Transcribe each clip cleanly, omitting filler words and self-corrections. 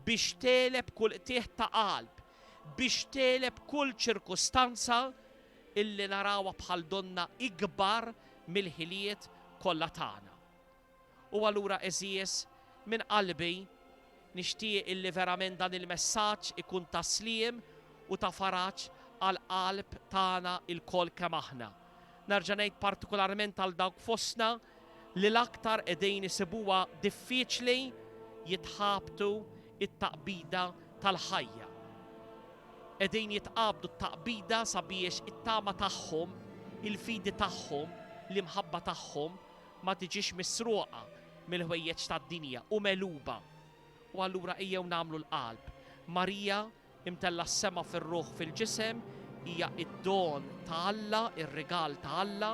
biex teleb kull qtieħ ta' qalb, biex teleb kull ċirkustanza illi narawha bħal donna ikbar mill-ħiliet kollha tagħna. U allura eżies minn qalbi nixtieq illi verament dan il-messaġġ ikun taslim u ta' faraġġ għal qalb tagħna il-kol kemm aħna. Nerġa' ngħid partikolarment għal dawk fostna li l-aktar qegħdin isibuha diffiċli jitħabtu it-taqbida tal-ħajja. Qegħdin jitqabdu t-taqbida sabiex it-tama tagħhom, il-fidi tagħhom, l-imħabba tagħhom ma tiġix misruqa mill-ħwejjeġ tad-dinja u meluba. U allura ejjew nagħmlu l-qalb. Marija imtella s-sema fir-ruħ fil-ġisem hija id-don ta' Alla, ir-regal ta' Alla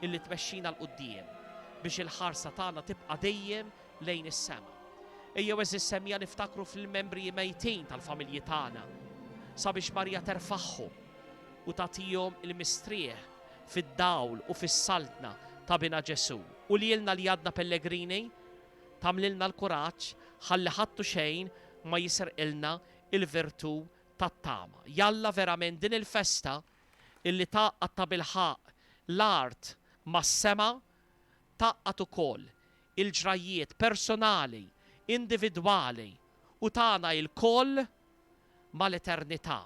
illi tmexxina l-quddiem biex il-ħarsa tagħna tibqa' dejjem lejn is-sema. Ejjew eżis semmija niftakru fil-membri mejtin tal-familji tagħna sabiex Marija terfaħħom u tagħtihom il-mistrieħ fid-dawl u fis-saltna ta' bina Ġesu. U lilna li għadna pellegrini tamlilna l-kuraġġ ħalli ħattu xejn ma jisirqilna il-virtu tat-tama. Jalla verament din il-festa illi taqqat ta' bilħaq l-art mas-sema taqqat ukoll il-ġrajiet personali, individwali u tagħna il-koll mal-eternità.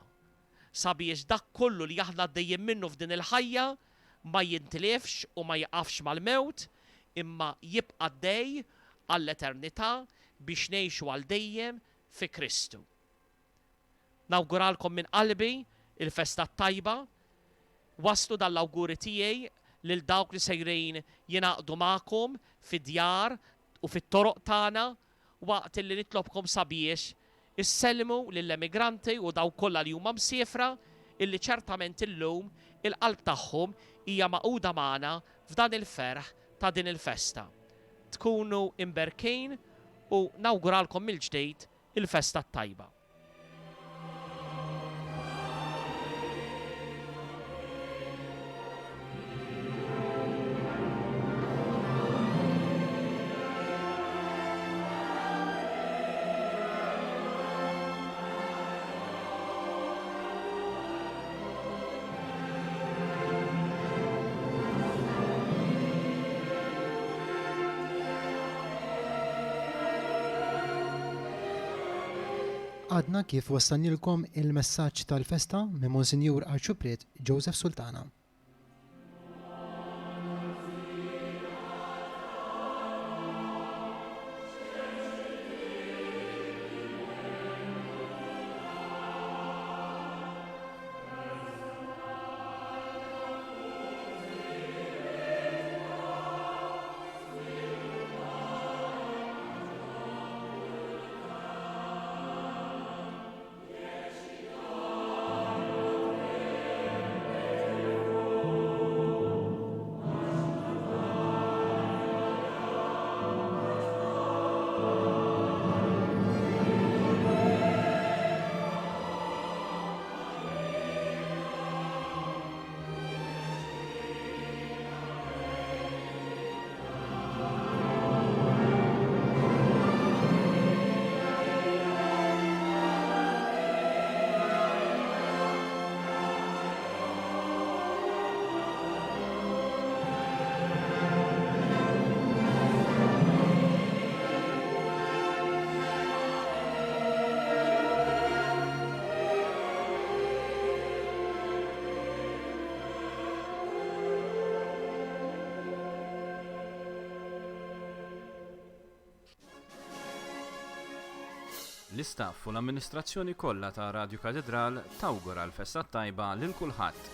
Sabiex dak kollu li aħna għaddejjin minnu f'din il-ħajja ma jintilifx u ma jaqafx mal-mewt imma jibqa' dej għall-eternità biex ngħixu għal dejjem fi Kristu. Nawguralkom minn qalbi il-festa tajba, waslu dal-awguri tiegħi lil dawk li sejrin jingħaqdu magħkom fid-djar u fit-toroq tagħna waqt li nitlobkom sabiex issellmu lill-emigranti u daw kollha li huma msiefra illi ċertament illum il-qalb tagħhom hija maquda magħna f'dan il-ferħ ta' din il-festa. Tkunu imberkin u nawguralkom mill-ġdejt il-festa tajba. Għadna kif wassalnilkom il-messaġġ tal-festa minn Monsinjur Arċupret Joseph Sultana. L-istaff u l-amministrazzjoni kollha ta' Radio Katedral tawgura l-festa tajba lil kulħadd.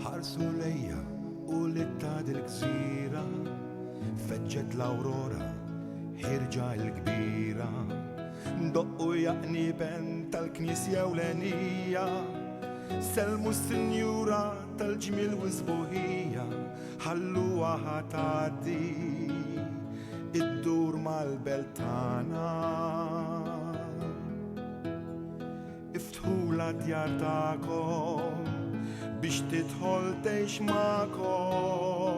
Ħarsu lejja u l-ittad il-gżira feġġet l-awrora ħirġa l-kbira ndoqqu jaqniben tal-knisja ewlenija selmu s-sinjura tal-ġmil u zbuħija ħalluha ħatgħaddi id-dur mal-beltana. Iftħula djar tagħkom biex tidħol tgħix magħkom.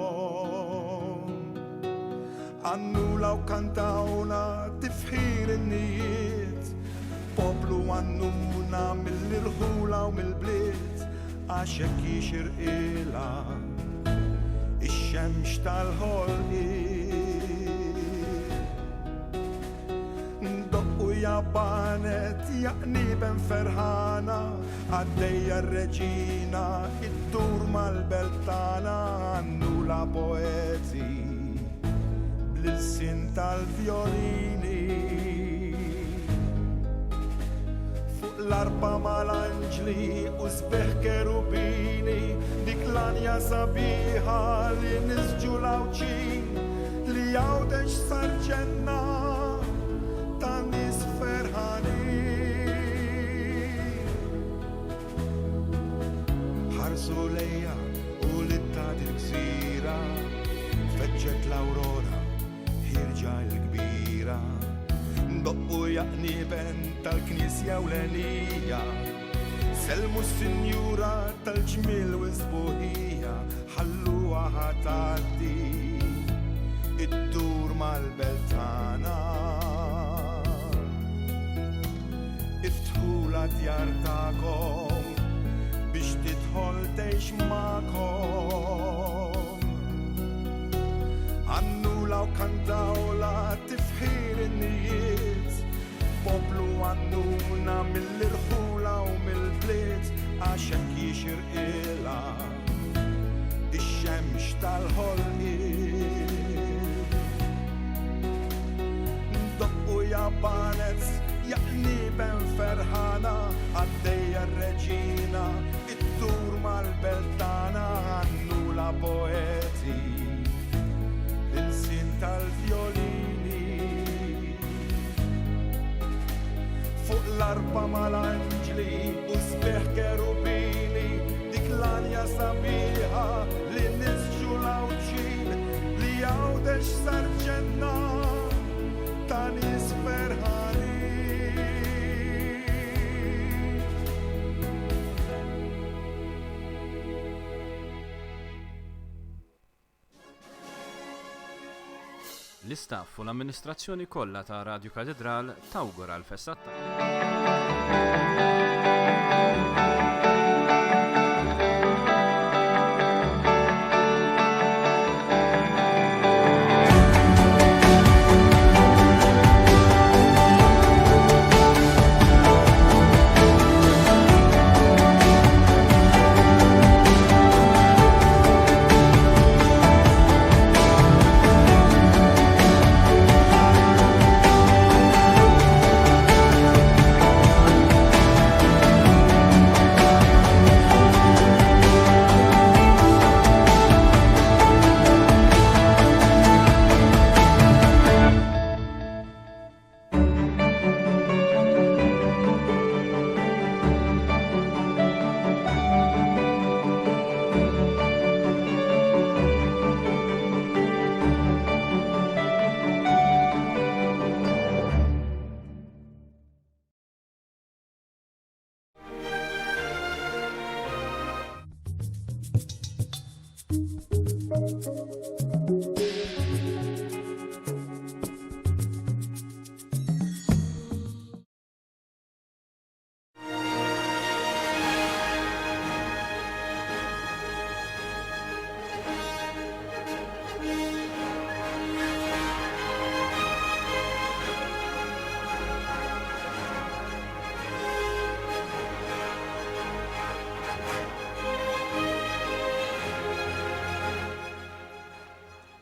Annula u kantawna tifħir in-nijiet, poplu għannuna mill-irħula u mill-bliet, għax hekk jixirqilha ix-xemx tal-ħolqiet. Ndoqqu jabbanet jaqniben ferħana, għaddejja r-reġina id-dur mal-beltana. Annula poeti bl-sin tal-violini, fuq l-arpa mal-anġli u sbeħ kerubini, dik l-anja sabiħa li nisġu lawċin li jawdex sarġenna ta' nis ferħanin. Ħarsu lejja u l-ittadi l-gżira, feġġet l-aurora ħirġa l-kbira. Ndoqqu jaqniben tal-knisja u l-enija, selmu s-sinjura tal-ġmil u zbuħija, ħalluha ħatgħaddi id-dur mal-beltana. Iftħula djar tagħkom biex tidħol tgħix magħkom. Annula u kantawla tifħir in-nijiet, poplu għannuna mill-irħula u mill-bliet, għax hekk jixirqilha ix-xemx tal-ħolqiet. Ndoqqu jabbanet jaqniben ferħana, għaddejja r-reġina id-dur mal-beltana. Annula poeti l-sin tal-violini, fuq l-arpa mal-anġli u sbeħ kerubini, dik l-anja sabiħa li nisġu lawċin li jawdex sarġenna ta' nis ferħanin. L-istaff u l-amministrazzjoni kollha ta' Radio Katedral tawgura l-festa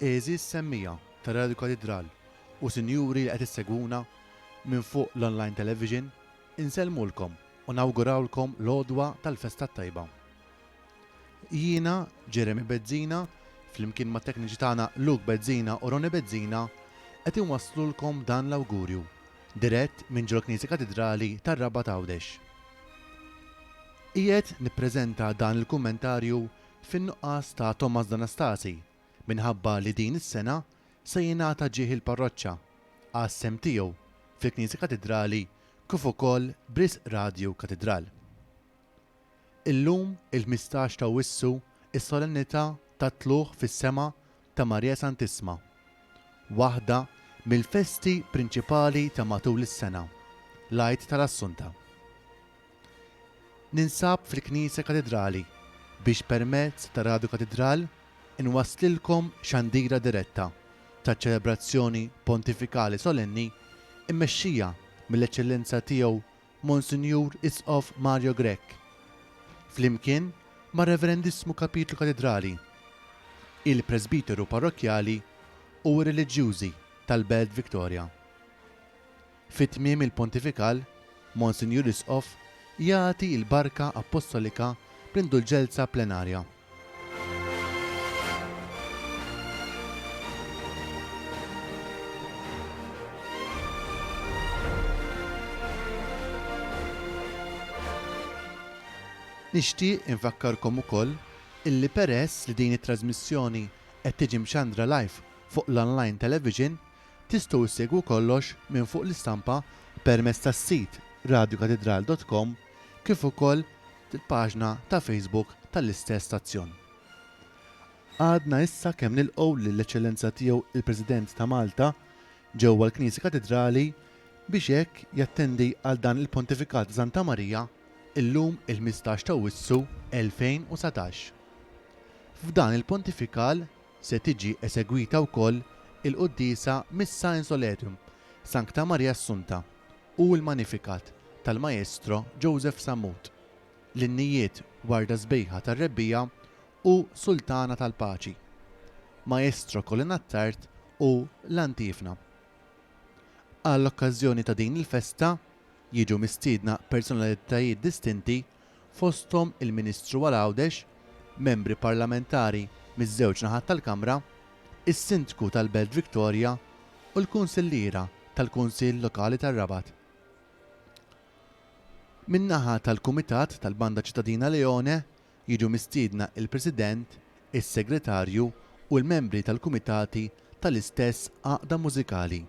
Eżis semmija ta' Radio Katedral u sinjuri li qed issegwuna minn fuq l-online television, insellmulkom u nawgurawlkom l-għodwa tal-festa tajba. Jiena Jeremy Bezzina, flimkien ma' tekniċi tagħna Luke Bezzina u Roni Bezzina, qed inwasslulkom dan l-awgurju dirett minn ġol Knisja Katedrali tar-Raba ta' Għawdex. Qiegħed nippreżenta dan il-kummentarju fin-nuqqas ta' Thomas D'Anastasi minħabba li din is-sena se jingħata ġieħ il-parroċċa għas-sem tiegħu fil-Knisja Katedrali kif ukoll b'Risq Radio Katedral. Illum il-15 ta' Wissu is-solennità ta' tluħ fis-sema ta' Marija Santissima, waħda mill-festi prinċipali ta' matul is-sena, l-Għid tal-Assunta. Ninsab fil-Knisja Katedrali biex permezz ta' Radio Katedral inwasslilkom xandira diretta ta' ċelebrazzjoni pontifikali solenni immexxija mill-Eċċellenza tiegħu Monsinjur Isqof Mario Grech, flimkien ma' Reverendissmu Kapitlu Katedrali, il-Presbiteru Parrokjali u reliġjużi tal-Belt Victoria. Fit-tmiem il-pontifikal, Monsinjur Isqof jagħti il-barka apostolika b'indulġenza plenarja. Nixtieq infakkarkom ukoll illi peress li din it-trasmissjoni qed tiġi mxandra live fuq l-online television tistgħu issegwu kollox minn fuq l-istampa permezz tas-sit radiokatedral.com kif ukoll il-paġna ta' Facebook tal-istess stazzjon. Għadna issa kemm nilqgħu lill-Eċċellenza tiegħu il-President ta' Malta ġewwa l-Knisja Katedrali biex hekk jattendi għal dan il-Pontifikat ta' Santa Marija illum il-15 ta' Wissu 2017. F'dan il-pontifikal se tiġi esegwita wkoll il-Qudiesa Missa Insoletum Sancta Maria Assunta u l-Magnificat tal-Maestro Joseph Samut, l-innijiet Warda Sbejħa tar-Rebbija u Sultana tal-Paċi, Maestro Kolinattart u l-Antifna. Għall-okkażjoni ta' din il-festa jiġu mistiedna personalitajiet distinti fosthom il-Ministru Għal-Għawdex, membri parlamentari miż-żewġ naħat tal-Kamra, is-Sindku tal-Belt Victoria u l-Kunsilliera tal-Kunsill Lokali tar-Rabat. Min-naħa tal-Kumitat tal-Banda Ċittadina Leone jiġu mistiedna il-President, is-Segretarju u l-membri tal-Kumitati tal-istess għaqda mużikali.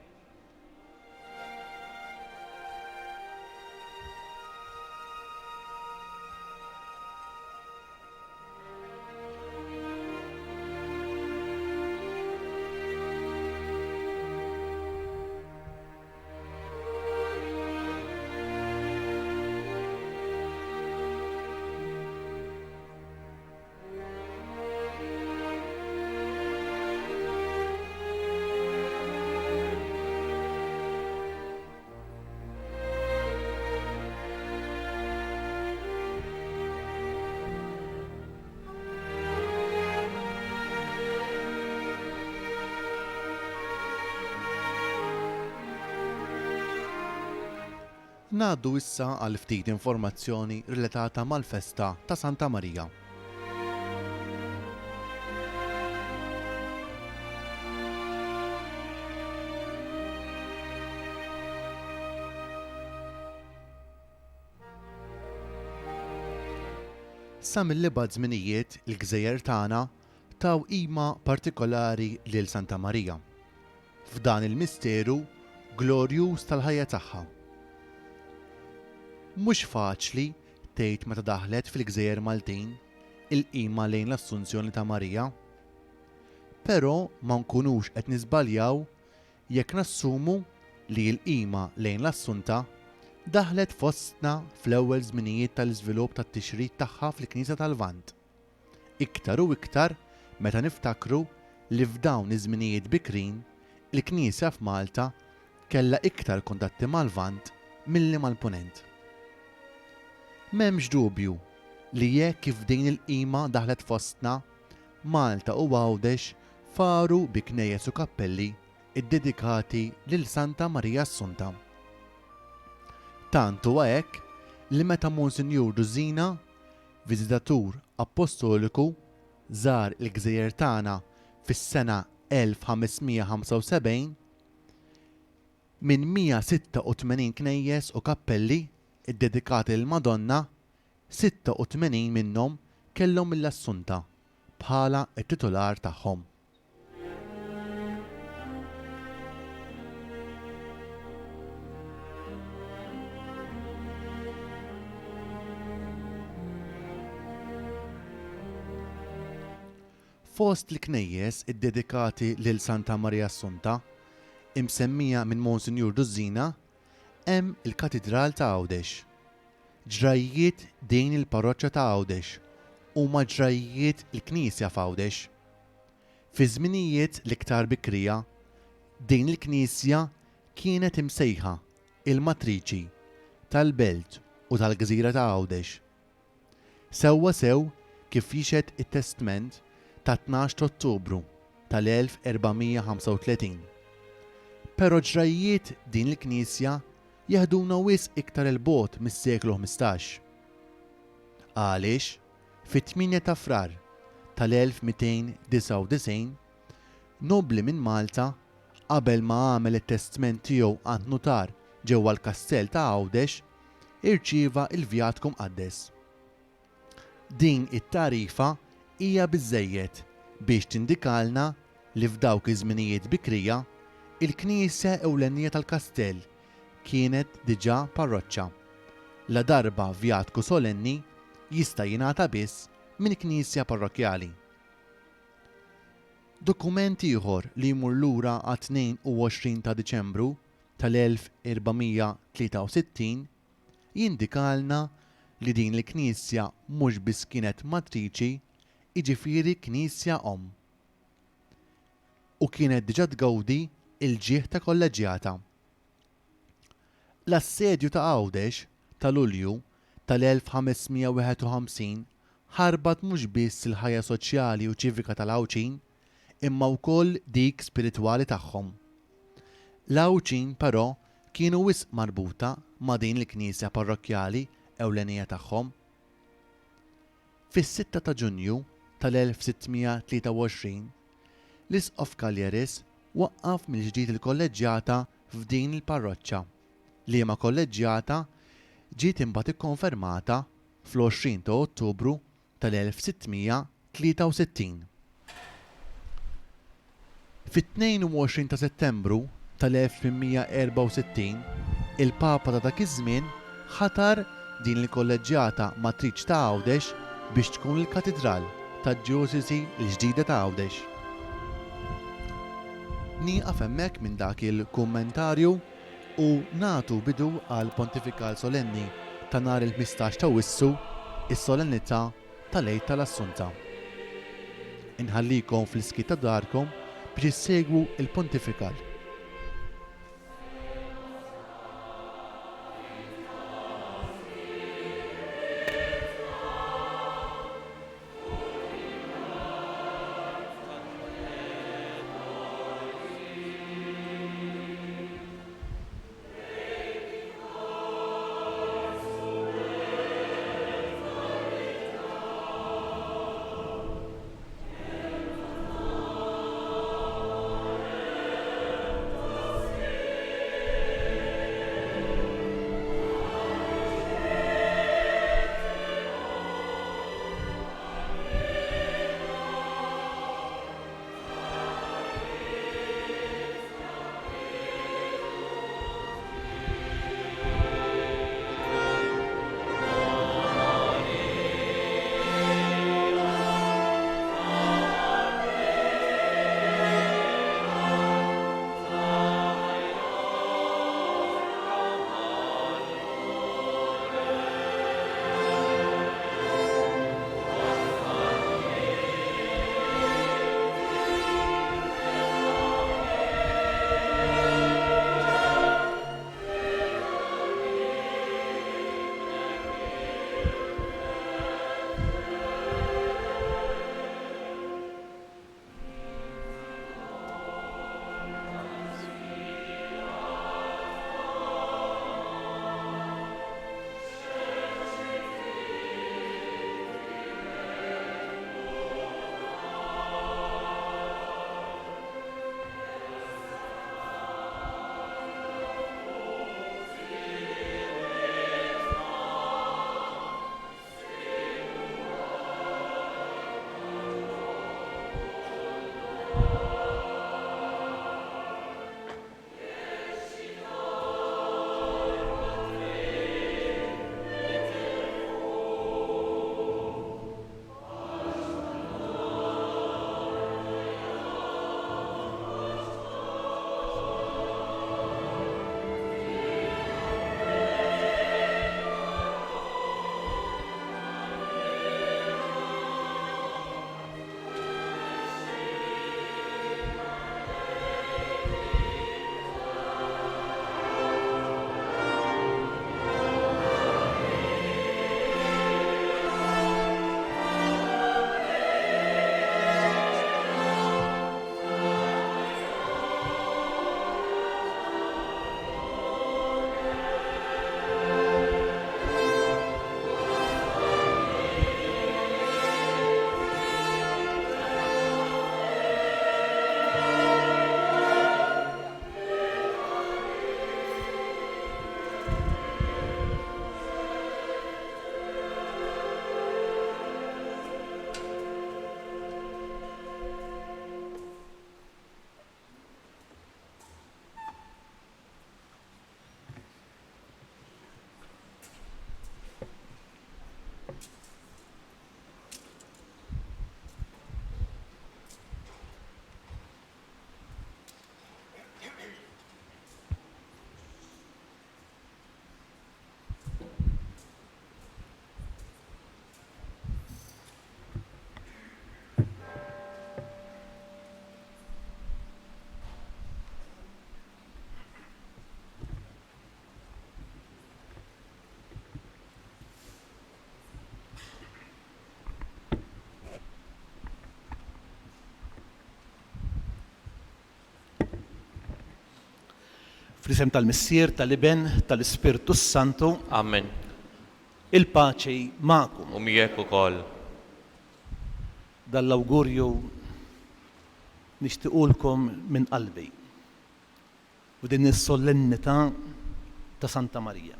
Ngħaddu issa għal ftit informazzjoni relatata mal-festa ta' Santa Marija. Sa mill-libgħat żminijiet il-Gżejjer tagħna taw qima partikolari lil Santa Marija f'dan il-misteru glorjuż tal-ħajja tagħha. Mhux faċli tgħid meta daħlet fil-Gżejjer Maltin il-qima lejn l-Assunzjoni ta' Marija, però ma nkunux qed niżbaljaw jekk nassumu li l-qima lejn l-Assunta daħlet fostna fl-ewwel żminijiet tal-iżvilupp tat-tixrid tagħha fil-Knisja tal-Lvant. Iktar u iktar meta niftakru li f'dawn iż-żminijiet bikrin il-Knisja f'Malta kellha iktar kuntatti mal-Lvant milli mal-Punent. M'hemmx dubju li jekk kif din il-qima daħlet fostna, Malta u Għawdex faru bi knejjes u kappelli iddedikati lil Santa Marija Assunta. Tant huwa hekk li meta Monsinjur Dużina, viżitatur apostoliku, żar il-Gżejjer tagħna fis-sena 1575, minn 186 knejjes u kappelli iddedikati lill Madonna, 86 minnhom kellhom mill-Assunta bħala it-titular tagħhom. Fost l-knejjes id-dedikati lil Santa Maria Assunta, imsemmija minn Monsinjur Duzzina, hemm il-Katedral ta' Għawdex. Ġrajiet din il-parroċċa ta' Għawdex huma ġrajiet il-Knisja f'Għawdex. Fi żminijiet l-iktar bikrija, din il-Knisja kienet imsejħa il-matriċi tal-Belt u tal-Gżira ta' Għawdex. Sewwa sew kif jixed it-Testament ta' 12 Ottubru tal-1435. Pero ġrajiet din il-Knisja jaħduna wisq iktar il-bot mis-seklu 15. Għaliex, fit-8 ta' Frar tal-1299, nobli minn Malta, qabel ma għamel it-testament tiegħu għand notar ġewwa l-Kastell ta' Għawdex, irċieva il-vjatku mqaddes. Din it-tarifa hija biżżejjed biex tindikalna li f'dawk iż-żminijiet bikrija il-Knisja ewlenija tal-Kastell kienet diġà parroċċa. La darba vjatku solenni jista' jingħata biss minn knisja parrokjali. Dokument ieħor li jmur lura għat 22 ta' Diċembru tal-1463 jindikalna li din il-Knisja mhux biss kienet matriċi, jiġifieri Knisja Om. U kienet diġà tgawdi il-ġieħ ta' kolleġjata. L-assedju ta' Għawdex ta' Lulju tal-1551 ħarbat mhux biss il-ħajja soċjali u ċivika tal-Għawċin, imma wkoll dik spiritwali tagħhom. L-Għawċin però kienu wisq marbuta ma' din il-Knisja parrokjali ewlenija tagħhom. Fis-6 ta' Ġunju tal-1623 l-Isqof Kaljeris waqqaf mill-ġdid il-kolleġjata f'din il-parroċċa li ma kolleġjata ġiet imbagħad ikkonfermata fl-20 ta' Ottubru tal-1663. Fit-22 ta' Settembru tal-1864 il-Papa ta' dak iż-żmien ħatar din il-kolleġjata matriċ ta' Għawdex biex tkun il-katedral tad-Diosisi l-ġdida ta' Għawdex. Nieqaf hemmhekk minn dak il-kummentarju u nagħtu bidu għal pontifikal solenni ta' nhar il-15 ta' Wissu, is-solennità tal-Għid tal-Assunta. Inħallikom fl-iskit ta' darkom biex issegwu il-pontifikal. Fl-isem tal-Missier, tal-Iben, tal-Ispirtu Santu, Amen. il-paċi ma'kum. U miegħek ukoll. Dall-awgurju nixtiequlkom minn qalbi. F'din is-solennità ta' Santa Marija.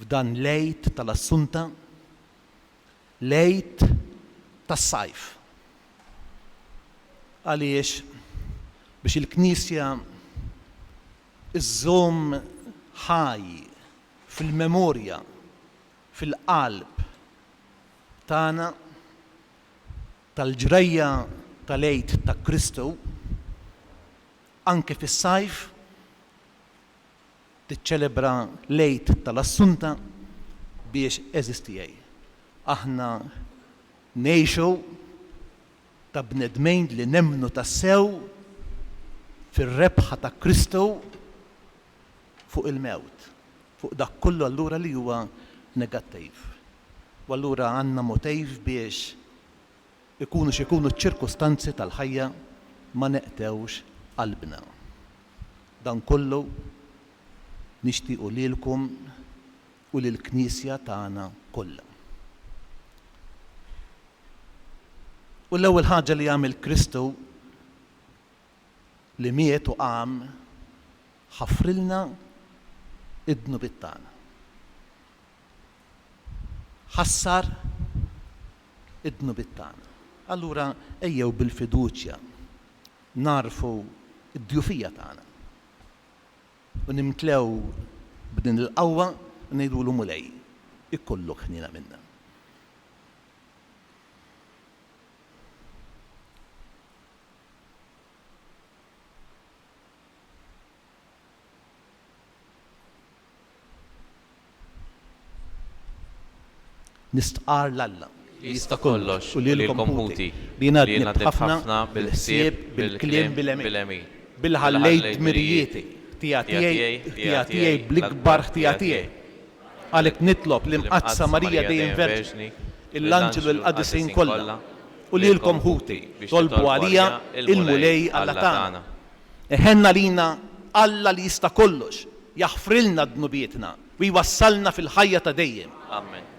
F'dan lejt tal-Assunta, lejt tas-sajf. Għaliex biex il-Knisja iżżomm ħaj fil-memorja, fil-qalb tagħna tal-ġrejja tal-lejt ta' Kristu, anke fis-sajf tiċċelebra lejt tal-Assunta biex eżistijaj. Aħna ngħixu ta' bnedmejn li nemmnu tassew fir-rebħa ta' Kristu fuq il-mewt, fuq dak kollu allura li huwa negattiv. U allura għandna motiv biex ikunu x'ikunu ċ-ċirkustanzi tal-ħajja ma neqtewx qalbna. Dan kollu nixtiequ lilkom u lill-Knisja tagħna kollha. U l-ewwel ħaġa li għamel Kristu li miet u qam ħafrilna id-dnubiet tagħna. Ħassar id-dnubiet tagħna. Allura ejjew bil-fiduċja narfu id-djufija tagħna. U nimtlew b'din il-qawwa u ngħidulu mulej ikollok ħnina minna. Nistqar l-Alla. Jista' kollox u lilkom ħuti. Li ngħaddi ħafna bil-ħsieb, bil-kliem, bil-emin. Bil-ħallejt mirjieti. Tiegħi bl-ikbar tiegħi. Għalhekk nitlob l-imqazza Marija dejjem Verġni, l-anġelu l-qadisin kollha u lilkom ħuti tolbu għalija il-mulej Alla tagħna. Eħenna lina Alla li jista' kollox, jaħfrilna d-dnubietna u jwassalna fil-ħajja ta' dejjem. Amen.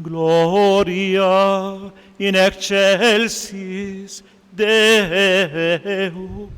Gloria in excelsis Deo.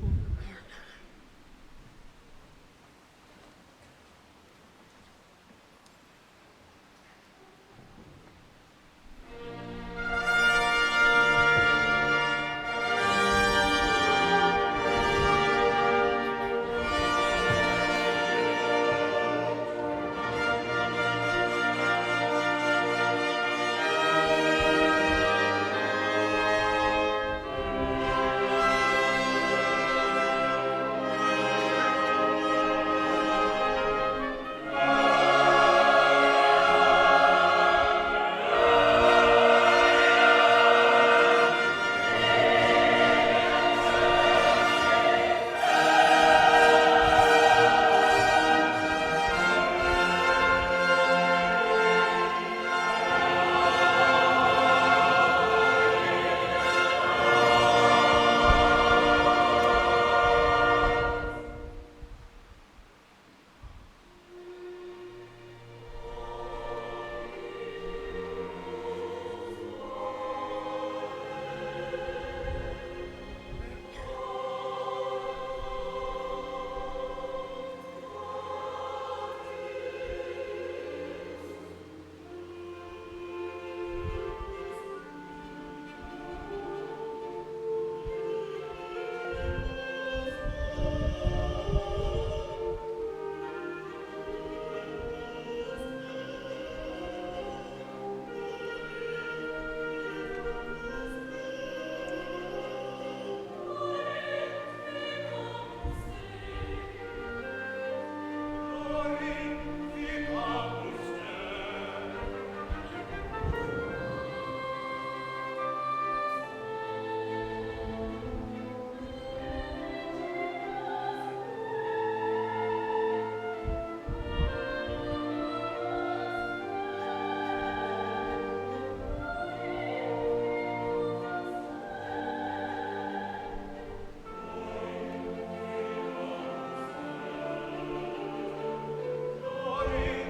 Glory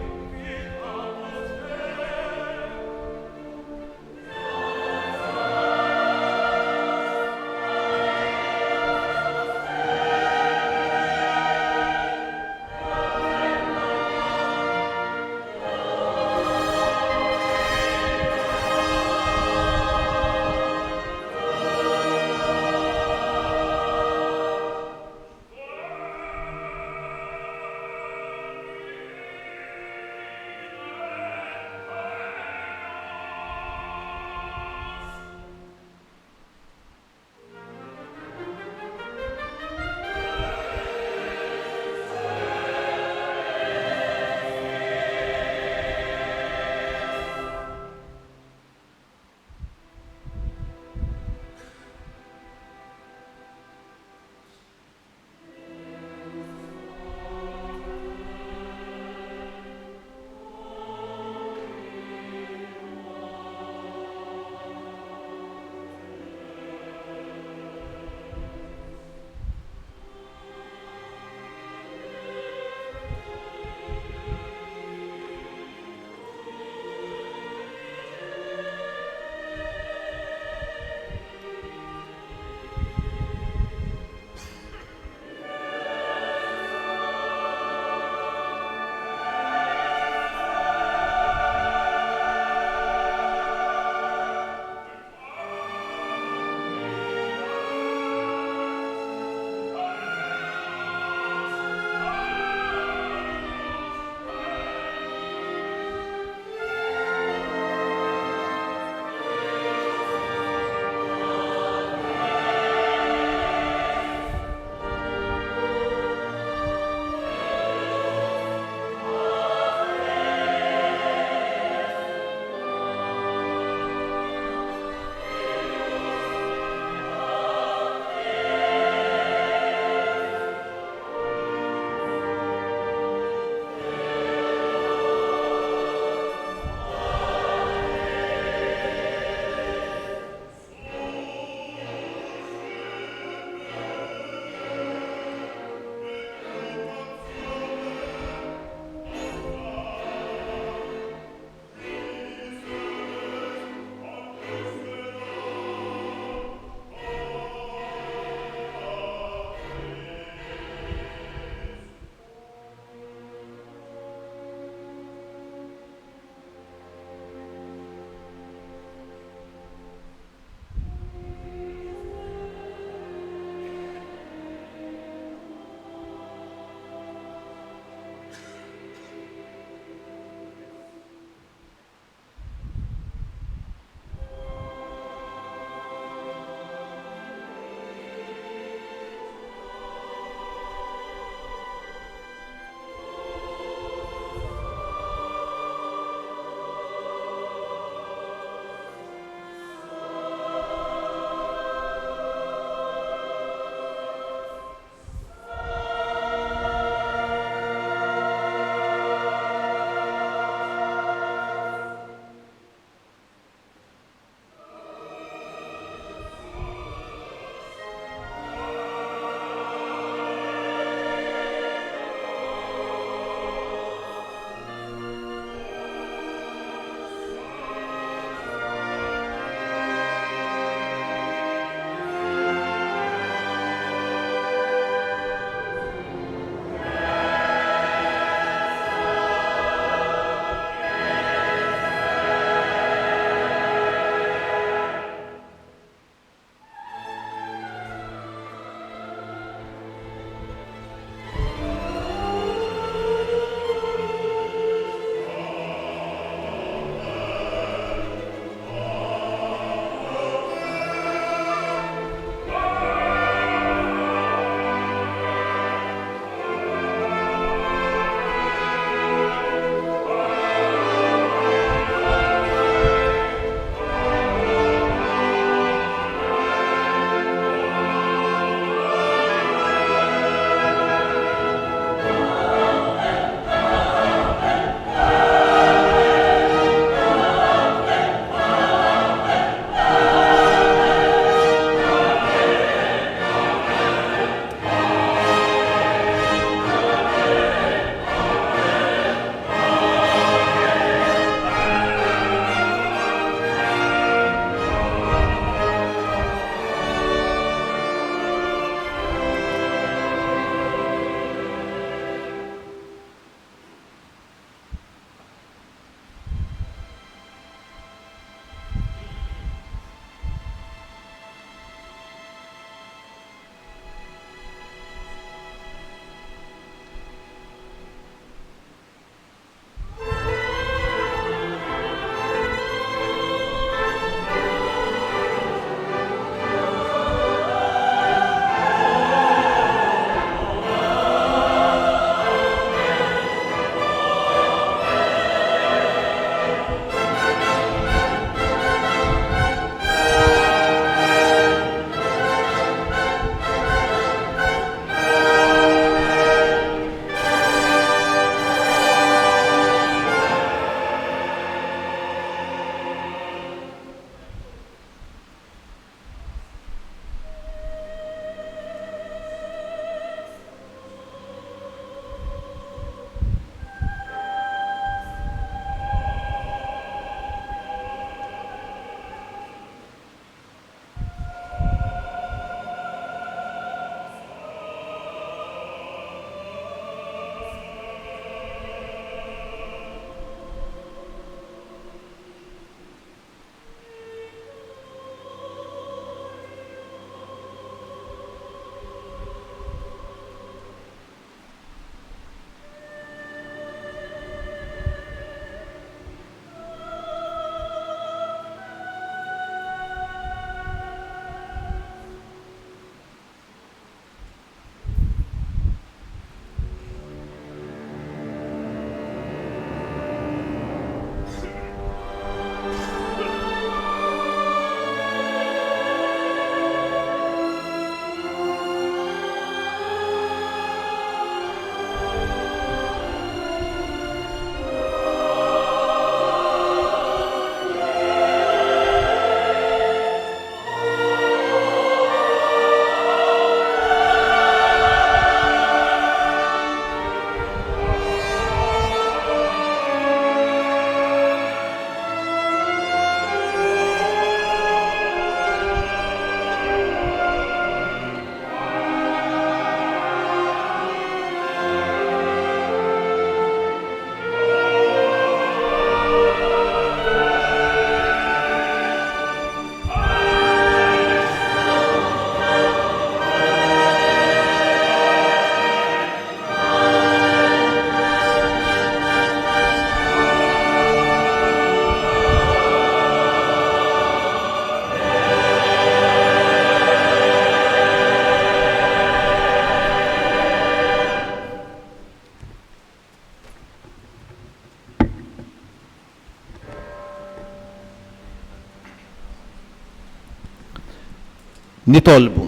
nitolbu.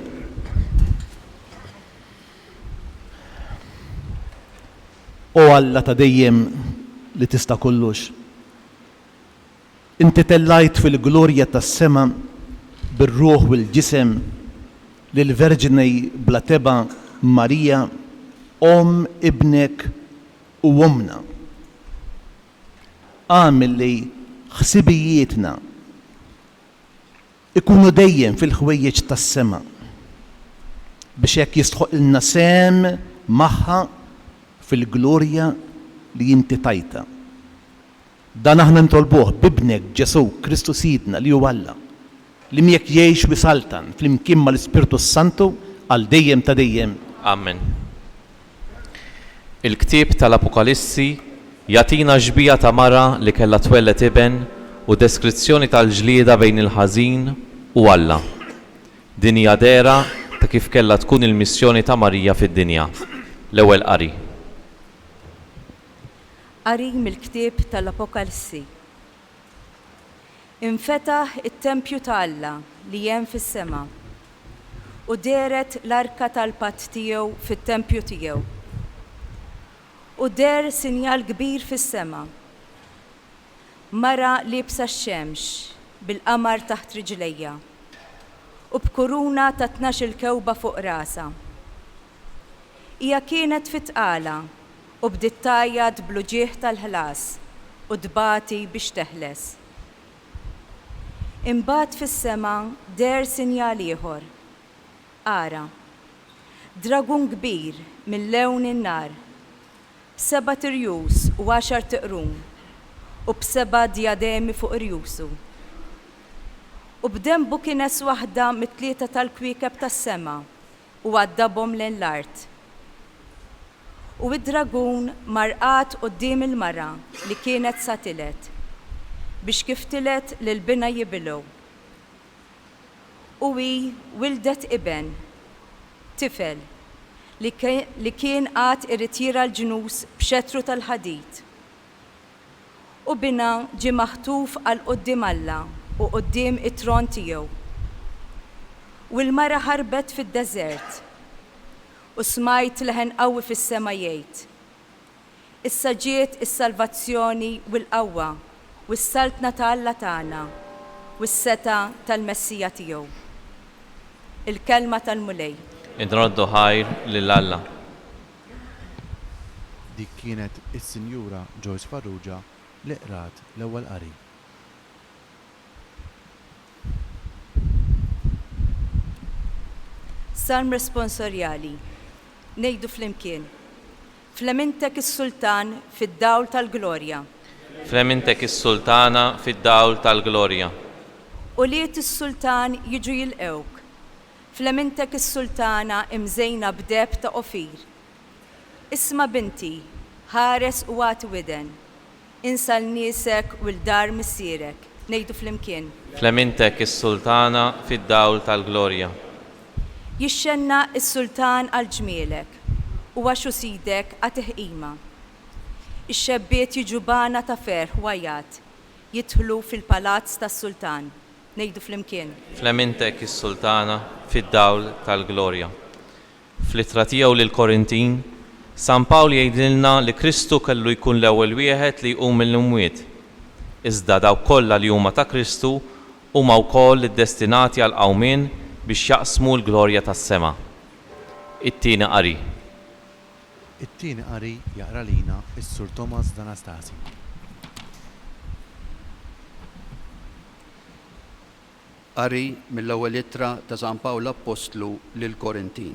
O Alla ta' dejjem li tista' kollux. Inti tellajt fil-glorja tas-sema bir-ruħ u l-ġisem lill-Verġini bla teba Marija, ibnek u omna. Għamil li ħsibijietna ikunu dejjem fil-ħwejjeġ tas-sema biex hekk jistħoq ilna sem magħha fil-glorja li inti tajta. Dan aħna ntolbuh bibnek Ġesu Kristu Sidna li hu Alla li miegħek jgħix wisaltan flimkien mal-Ispirtu Santu għal dejjem ta' dejjem. Amen. Il-ktieb tal-Apokalissi jagħtina ġbija ta' mara li kellha twellet iben u deskrizzjoni tal-ġlieda bejn il-ħażin u Alla. Din hija dera ta' kif kellha tkun il-missjoni ta' Marija fid-dinja. L-ewwel qari. Qari mill-ktieb tal-Apokalissi. Infetaħ it-tempju ta' Alla li hemm fis-sema u deret l-arka tal-patt tiegħu fit-tempju tiegħu. U der sinjal kbir fis-sema. Mara libsa x-xemx bil-qamar taħt riġlejja u b'kuruna ta' 12 kewba fuq rasa. Hija kienet fit-tqala u bdiet tajjad bl-uġieħ tal-ħlas u dbati biex teħles. Imbagħad fis-sema der sinjal ieħor. Ara, dragun kbir mill-lewn in-nar, 7 tirjus u 10 tiqrun u b7 diademi fuq irjusu. U b'dembu kienes waħda mit-3 tal-kwiekeb tas-sema u għaddabhom lejn l-art. U id-dragun marqat quddiem il-mara li kienet satilet biex kif tilet lil-bina jibilgħu. U hi wildet iben, tifel, li kien qatt irid jira l-ġnus b'xettru tal-ħadid. U bina ġie maħtuf għal quddiem Alla u quddiem it-tron tiegħu. U l-mara ħarbet fid-deżert u smajt leħen qawwi fis-sema jgħid: Issa ġiet is-salvazzjoni u l-qawwa u s-saltna ta' Alla tagħna u s-seta tal-Messija tiegħu. Il-kelma tal-mulej. Inroddu ħajr lil Alla. Dik kienet is-Sinjura Joyce Farrugia li qrat l-ewwel qari. Salm responsorjali. Ngħidu flimkien. Flemintek is-Sultan fid-dawl tal-glorja. Flemintek is-Sultana fid-dawl tal-glorja. U liet is-Sultan jiġu jilqewk. Flemintek is-Sultana imżejna b'deb ta' Ofir. Isma' binti, ħares u għati widen. Insa l-niesek u l-dar missierek. Ngħidu flimkien. Flemintek is-Sultana fid-dawl tal-glorja. Jixxenna is-Sultan għal ġmielek u għaxu sidek għat-ħqima. Ix-xebbiet jiġubana ta' ferħ wajjat jidħlu fil-palazz tas-Sultan. Ngħidu flimkien. Flemintek is-Sultana fid-dawl tal-glorja. Fl-ittra tiegħu lil-Korintin, San Pawl jgħidilna li Kristu kellu jkun l-ewwel wieħed li jqum mill-imwiet. Iżda dawk kollha li huma ta' Kristu huma wkoll iddestinati għal qawmien biex jaqsmu l-glorja tas-sema. It-tieni qari. It-tieni qari jaqra lina is-Sur Thomas D'Anastasi. Qari mill-ewwel ittra ta' San Pawl Apostlu lil-Korintin.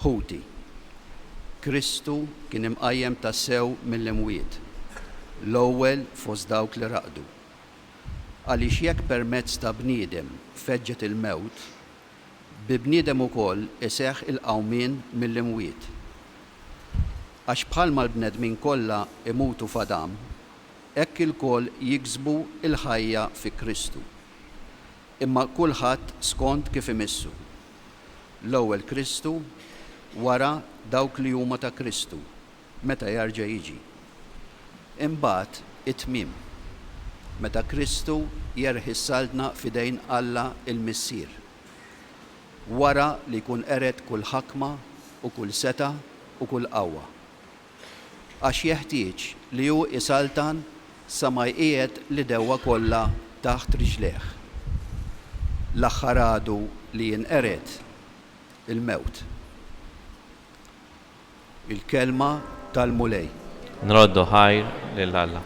Ħuti. Kristu kien imqajjem tas-sew mill-imwiet. L-ewwel fost dawk li raqdu. Għaliex jekk permezz ta' bniedem feġġet il-mewt, bi bniedem ukoll iseħħ il-qawmien mill-imwiet. Għax bħalma l-bnedmin kollha imutu f'Adam, hekk il-koll jiksbu il-ħajja fi Kristu. Imma kulħadd skont kif imissu. L-ewwel Kristu, wara dawk li huma ta' Kristu, meta jarġa' jiġi. Imbagħad it-tmiem, meta Kristu jerħi s-saldna fidejn Alla il-Missier. wara li jkun qeret kull ħakma u kull seta u kull qawwa. Għax jeħtieġ li hu isaltan sa ma jqiegħed li dewwa kollha taħt riġleħ. L-aħħar għadu li jinqered il-mewt. Il-kelma tal-mulej. Nroddu ħajr lill-Alla.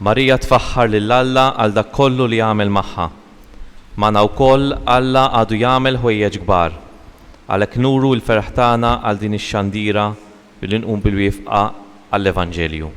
Marija tfaħħar lill-Alla għal dak kollu li jagħmel magħha. Magħna wkoll Alla għadu jagħmel ħwejjeġ kbar. Għalhekk nuru l-ferħ tagħna għal din ix-xandira billi nqum bil-wifqa għall-Evanġelju.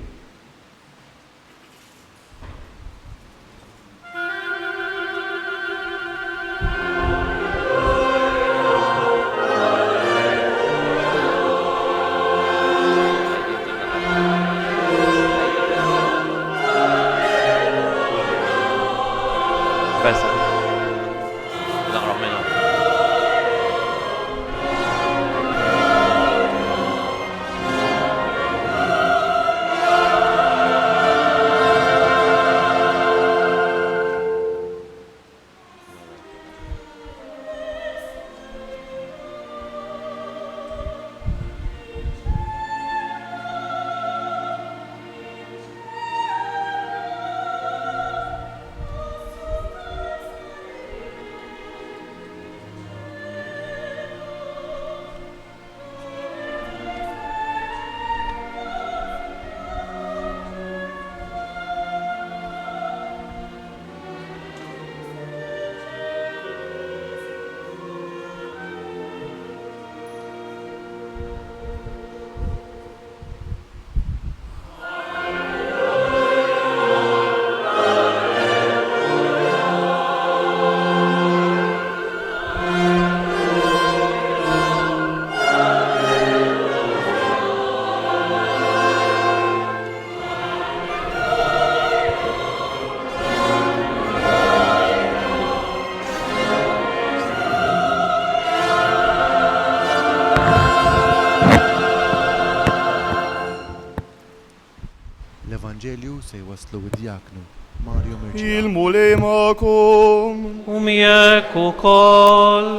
L-Evanġelju se jwaslu id-Djaknu Mario Mirċi. Il-mulej ma'kom. Miegħek ukoll.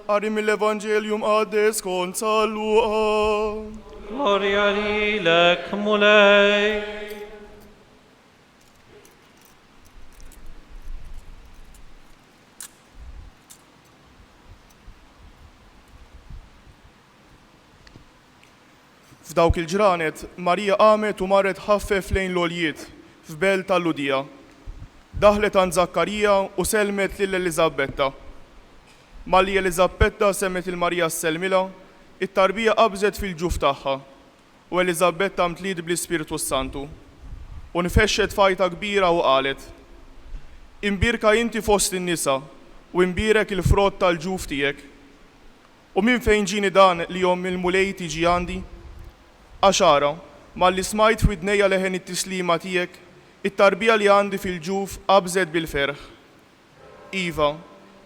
Qari mill-Evanġelju mqaddes kont Luqa. Glorja lilek, mulej. F'dawk il-ġranet, Marija qamet u marret ħaffef lejn l-oljiet f'belt tal-Ludija. Daħlet għand Zakkarija u selmet lil Eliżabetta. Malli Eliżabetta semmet il-Marija s-selmila, it-tarbija qabżet fil-ġuf tagħha u Eliżabetta mtliet bl-Ispiritu Santu. U nfexxet fajta kbira u qalet: Imbirka inti fost in-nisa u imbirek il-frott tal-ġuf tiegħek. U minn fejn ġini dan li jom il-mulej tiġi għandi? Għaxara, malli smajt f'widnejja leħen it-tislima tiegħek, it-tarbija li għandi fil-ġuf qabżet bil-ferħ. Iva,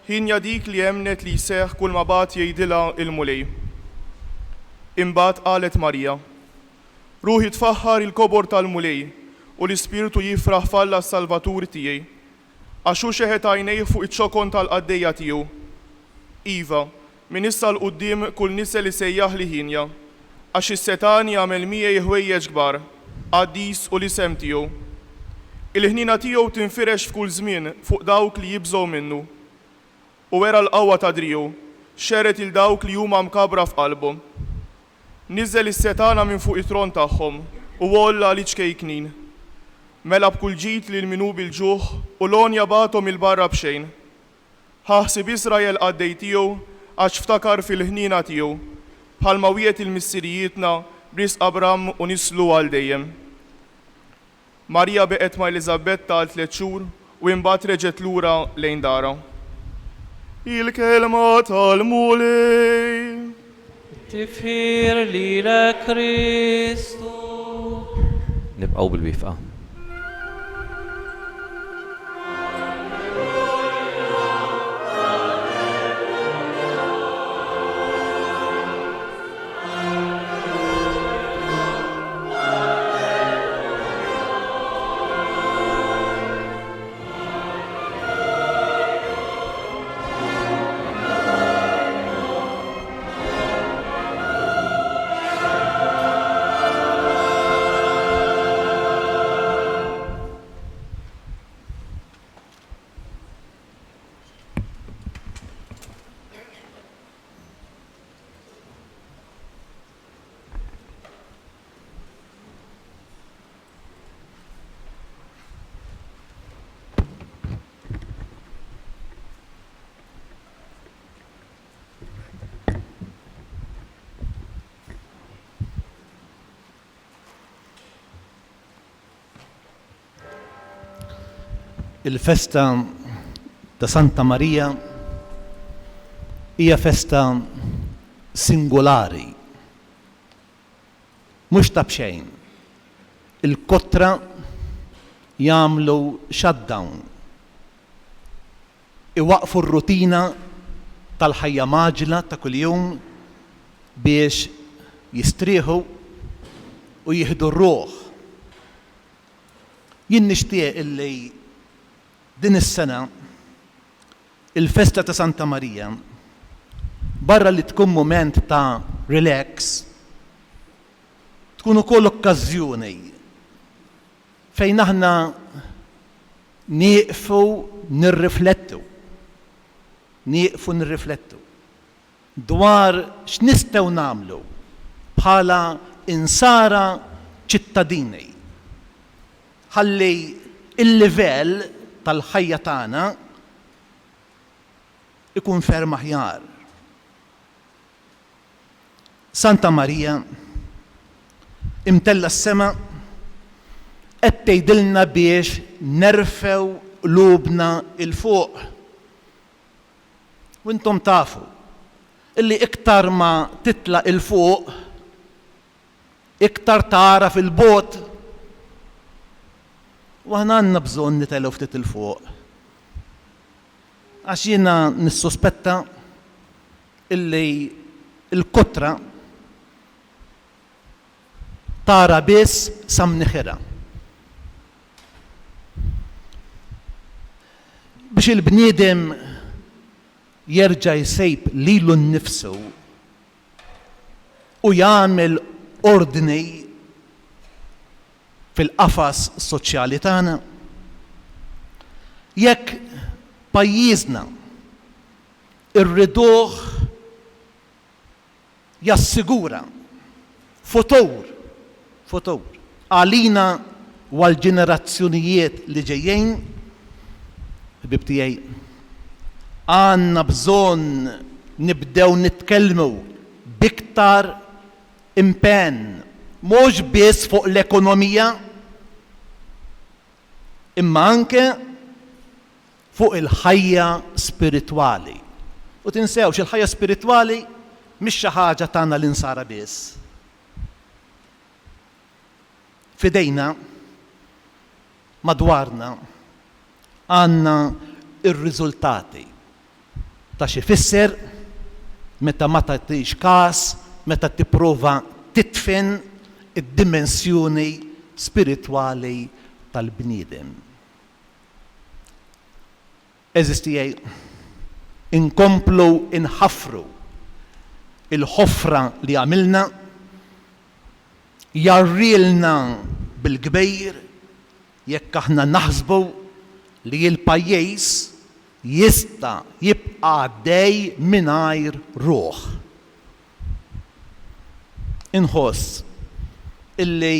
ħinja dik li emnet li jseħħ kull ma bat jgħidilha il-mulej. Imbagħad qalet Marija: Ruħi tfaħħar il-kobor tal-mulej u l-Ispiritu jifraħ falla s-Salvatur tiegħi, għax hu xeħet għajnejh fuq iċ-ċokon tal-qaddejja tiegħu. Iva, min issa l-qudiem kull nisa li sejjaħ li ħinja, għax is-Setan jagħmel miegħi ħwejjeġ kbar, qaddis u l-isem tiegħu. Il-ħnina tiegħu tinfirex f'kull żmien fuq dawk li jibżgħu minnu. U wera l-qawwa ta' drieħu, xeret il dawk li huma mkabra f'qalbhom. Niżel is-Setana minn fuq it-tron tagħhom u wolla li ċkejknin. Mela b'kull ġid lil minhu bil-ġuħ u lonja bagħthom il-barra b'xejn. Ħaħsib Iżrael qaddej tiegħu għax ftakar fil-ħnina tiegħu, bħalma wiegħed il-missirijietna bris Abram u nislu għal dejjem. Marija beqgħet ma' Eliżabetta għal 3 xhur u imbagħad reġgħet lura lejn darha. Il-kelma tal-mulej. Tifħir lilek Kristu. Nibqgħu bil-wifqa. Il-festa ta' Santa Marija hija festa singolari. Mhux ta' bxejn. Il-Kotra jagħmlu shutdown. Iwaqfu r-rutina tal-ħajja maġla ta' kuljum biex jistrieħu u jieħdu r-ruħ. Jien nixtieq illi din is-sena il-festa ta' Santa Marija barra li tkun mument ta' relax tkun ukoll okkażjoni fejn aħna nieqfu nirriflettu dwar x'nistgħu nagħmlu bħala insara ċittadini ħalli il-livell tal-ħajja tagħna ikun ferm aħjar. Santa Marija imtella s-sema qed tgħidilna biex nerfew qlubna il fuq. U intom tafu illi iktar ma titla il fuq iktar tara fil-bot u aħna għandna bżonn nitelgħu ftit il fuq. Għax jiena nissospetta illi il-Kotra tara biss samniħera. Biex il-bniedem jerġa' jsejb lilu nnifsu u jagħmel ordni fil-qafas soċjali tagħna, jekk pajjiżna irriduh jassigura futur għalina u għall-ġenerazzjonijiet li ġejjin, ħbib tiegħi, għandna bżonn nibdew nitkellmu biktar impenn, mhux biss fuq l-ekonomija, imma anke fuq il-ħajja spiritwali. U tinsewx il-ħajja spiritwali mhix xi ħaġa tagħna li nsara biss. Fidejna madwarna għandna ir-riżultati ta' xi fisser meta ma tagħtix każ, meta tipprova titfen id-dimensjoni spiritwali tal-bniedem. Eżistijaj, inkomplu inħafru il-ħofra li għamilna, jarrilna bil-gbejr jekk aħna naħsbu li l-pajjiż jista' jibqa' għaddej mingħajr ruħ. Inħoss illi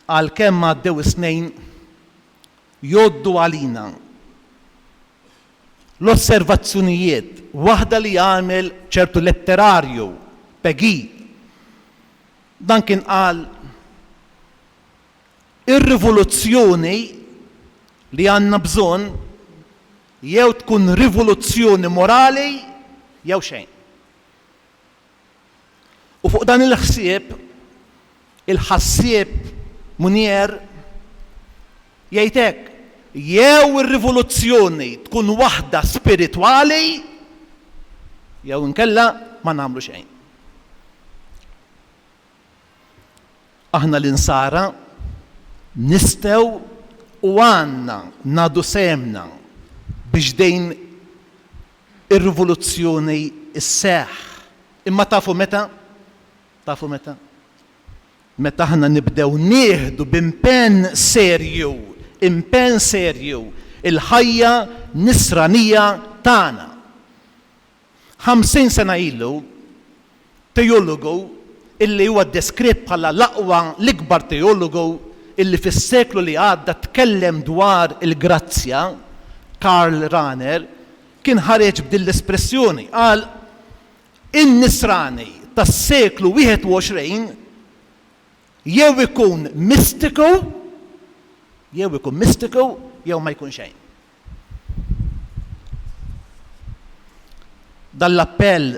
għalkemm għaddew is-snejn jgħoddu għalina l-osservazzjonijiet waħda li għamel ċertu letterarju Peggy. Dan kien qal ir-rivoluzzjoni li għandna bżonn jew tkun rivoluzzjoni morali jew xejn. U fuq dan il-ħsieb il-ħassieb Munier jgħid hekk, jew ir-rivoluzzjoni tkun waħda spiritwali jew inkella ma nagħmlu xejn. Aħna l-insara nistgħu u għandna nagħdu semna biex dejn ir-rivoluzzjoni isseħħ. Imma tafu meta? Meta aħna nibdew nieħdu b'impenn serju il-ħajja nisranija tagħna. 50 sena ilu teologu illi huwa deskritt bħala l-ikbar teologu illi fis-seklu li għadda tkellem dwar il-grazzja, Karl Rahner, kien ħareġ b'din l-espressjoni, qal in-nisrani tas-seklu 21 jew ikun mistiku jew ma jkun xejn. Dan l-appell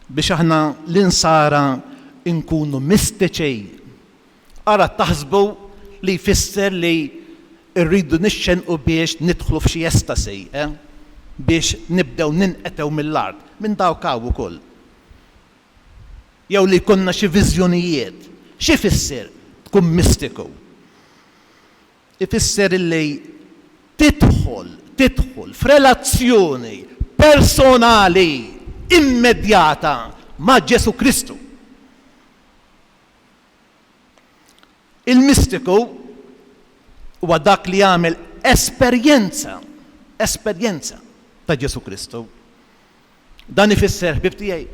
biex aħna l-insara nkunu mistiċi ara taħsbu li jfisser li rridu nixxenqu biex nidħlu f'xi estasi, biex nibdew ninqetew mill-art minn dawk hawn ukoll. Jew li jkollna xi viżjonijiet. Xi fisser tkun mistiku? Ifisser li tidħol f'relazzjoni personali immedjata ma' Ġesu Kristu. Il-mistiku huwa dak li jagħmel esperjenza ta' Ġesu Kristu. Dan ifisser ħbib tiegħi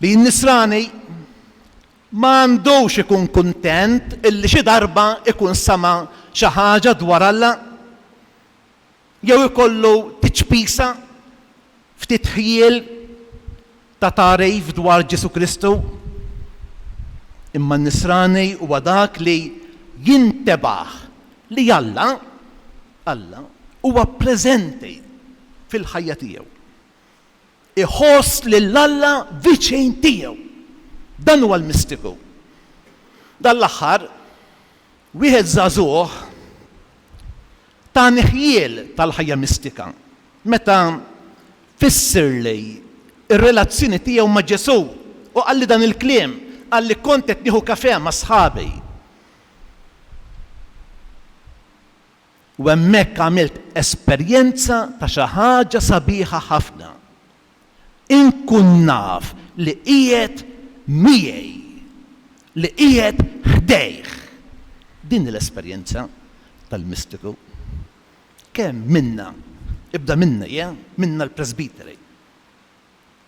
li n-nisrani ma għandux ikun kuntent illi xi darba ikun sama xi ħaġa dwar Alla jew ikollu tiċpisa ftit ħiel ta' tarif dwar Ġesu Kristu. Imma n-nisrani huwa dak li jintebaħ li Alla huwa preżenti fil-ħajja tiegħu. Iħoss lil Alla viċin tiegħu. Dan huwa l-mistiku. Dan l-aħħar wieħed żagħżugħ ta' ħiel tal-ħajja mistika. Meta fisser li ir-relazzjoni tiegħu ma' Ġesu u qalli dan il-kliem, qalli kont qed nieħu kafè ma' sħabi. U hemmhekk għamilt esperjenza ta' xi ħaġa sabiħa ħafna. Inkun naf li qiegħed miegħi, li qiegħed ħdejh. Din l-esperjenza tal-mistiku kemm minna, ibda minna l-presbiteri.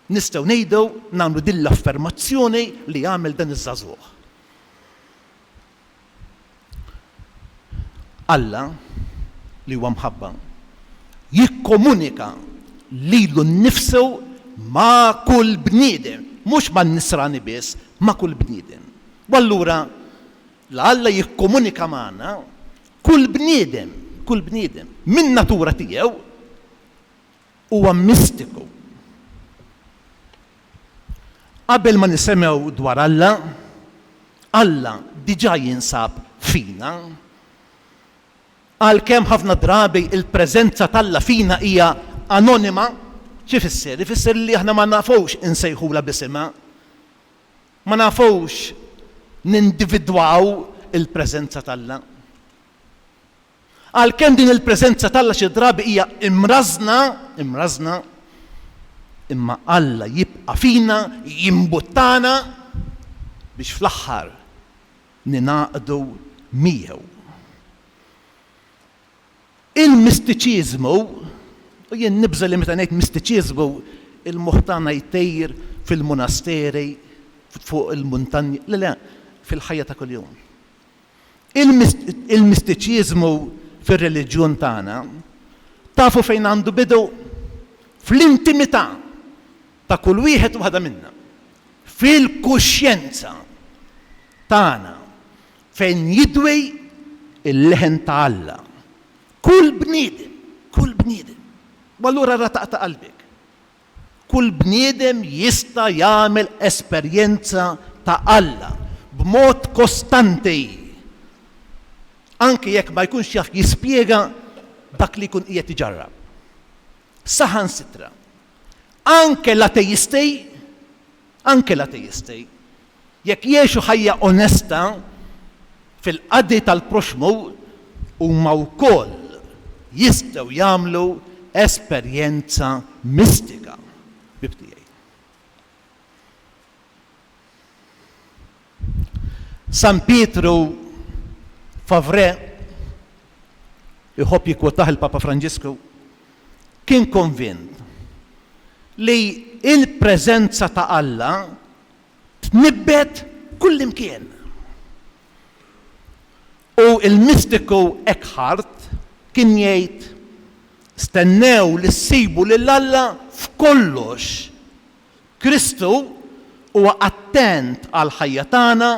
Nistgħu ngħidu nagħmlu din l-affermazzjoni li jagħmel dan iż-żagħżugħ. Alla li huwa mħabba jikkomunika lilu nnifsu ma' kull bniedem, mhux man-nisrani biss, ma' kull bniedem. U allura Alla jikkomunika magħna kull bniedem min natura tiegħu huwa mistiku. Qabel ma nisemgħu dwar Alla diġà jinsab fina. Għalkemm ħafna drabi il-preżenza tal-Alla fina hija anonima, xi fisser? Ifisser li aħna ma nafux insejħula bisimha. Ma nafux nindividwaw il-preżenza tal-Alla. Għalkemm din il-preżenza tal-Alla xi drabi hija imrażna, imma Alla jibqa' fina, jimbuttana biex fl-aħħar ninaqdu miegħu. Il-mistiċiżmu, u jien nibża li meta ngħid mistiċiżmu, il-moħħ jtejjer fil-monasteri, fuq il-muntanji, le, fil-ħajja ta' kuljum. Il-mistiċiżmu fir-reliġjon tagħna tafu fejn għandu bidu fl-intimità ta' kull wieħed u waħda minna. Fil-kuxjenza tagħna fejn jidwi il-leħen ta' Alla. Kull bniedem. U allura rataqta qalbek. Kull bniedem jista' jagħmel esperjenza ta' Alla b'mod kostanti. Anke jekk ma jkunx jaf jispjega dak li jkun qiegħed iġarrab. Saħansitra. Anke l-ateisti jekk jgħixu ħajja onesta fil-qadi tal-proxmu huma wkoll jistgħu jagħmlu esperjenza mistika. Bibtijaj. San Pietru Favre, iħobb jikkwotaħ il-Papa Franġisku, kien konvint li il-preżenza ta' Alla tnibbet kullimkien. U il-mistiku Eckhart kien jgħid stennew li ssibu lil Alla f'kollox. Kristu huwa attent għal ħajja tagħna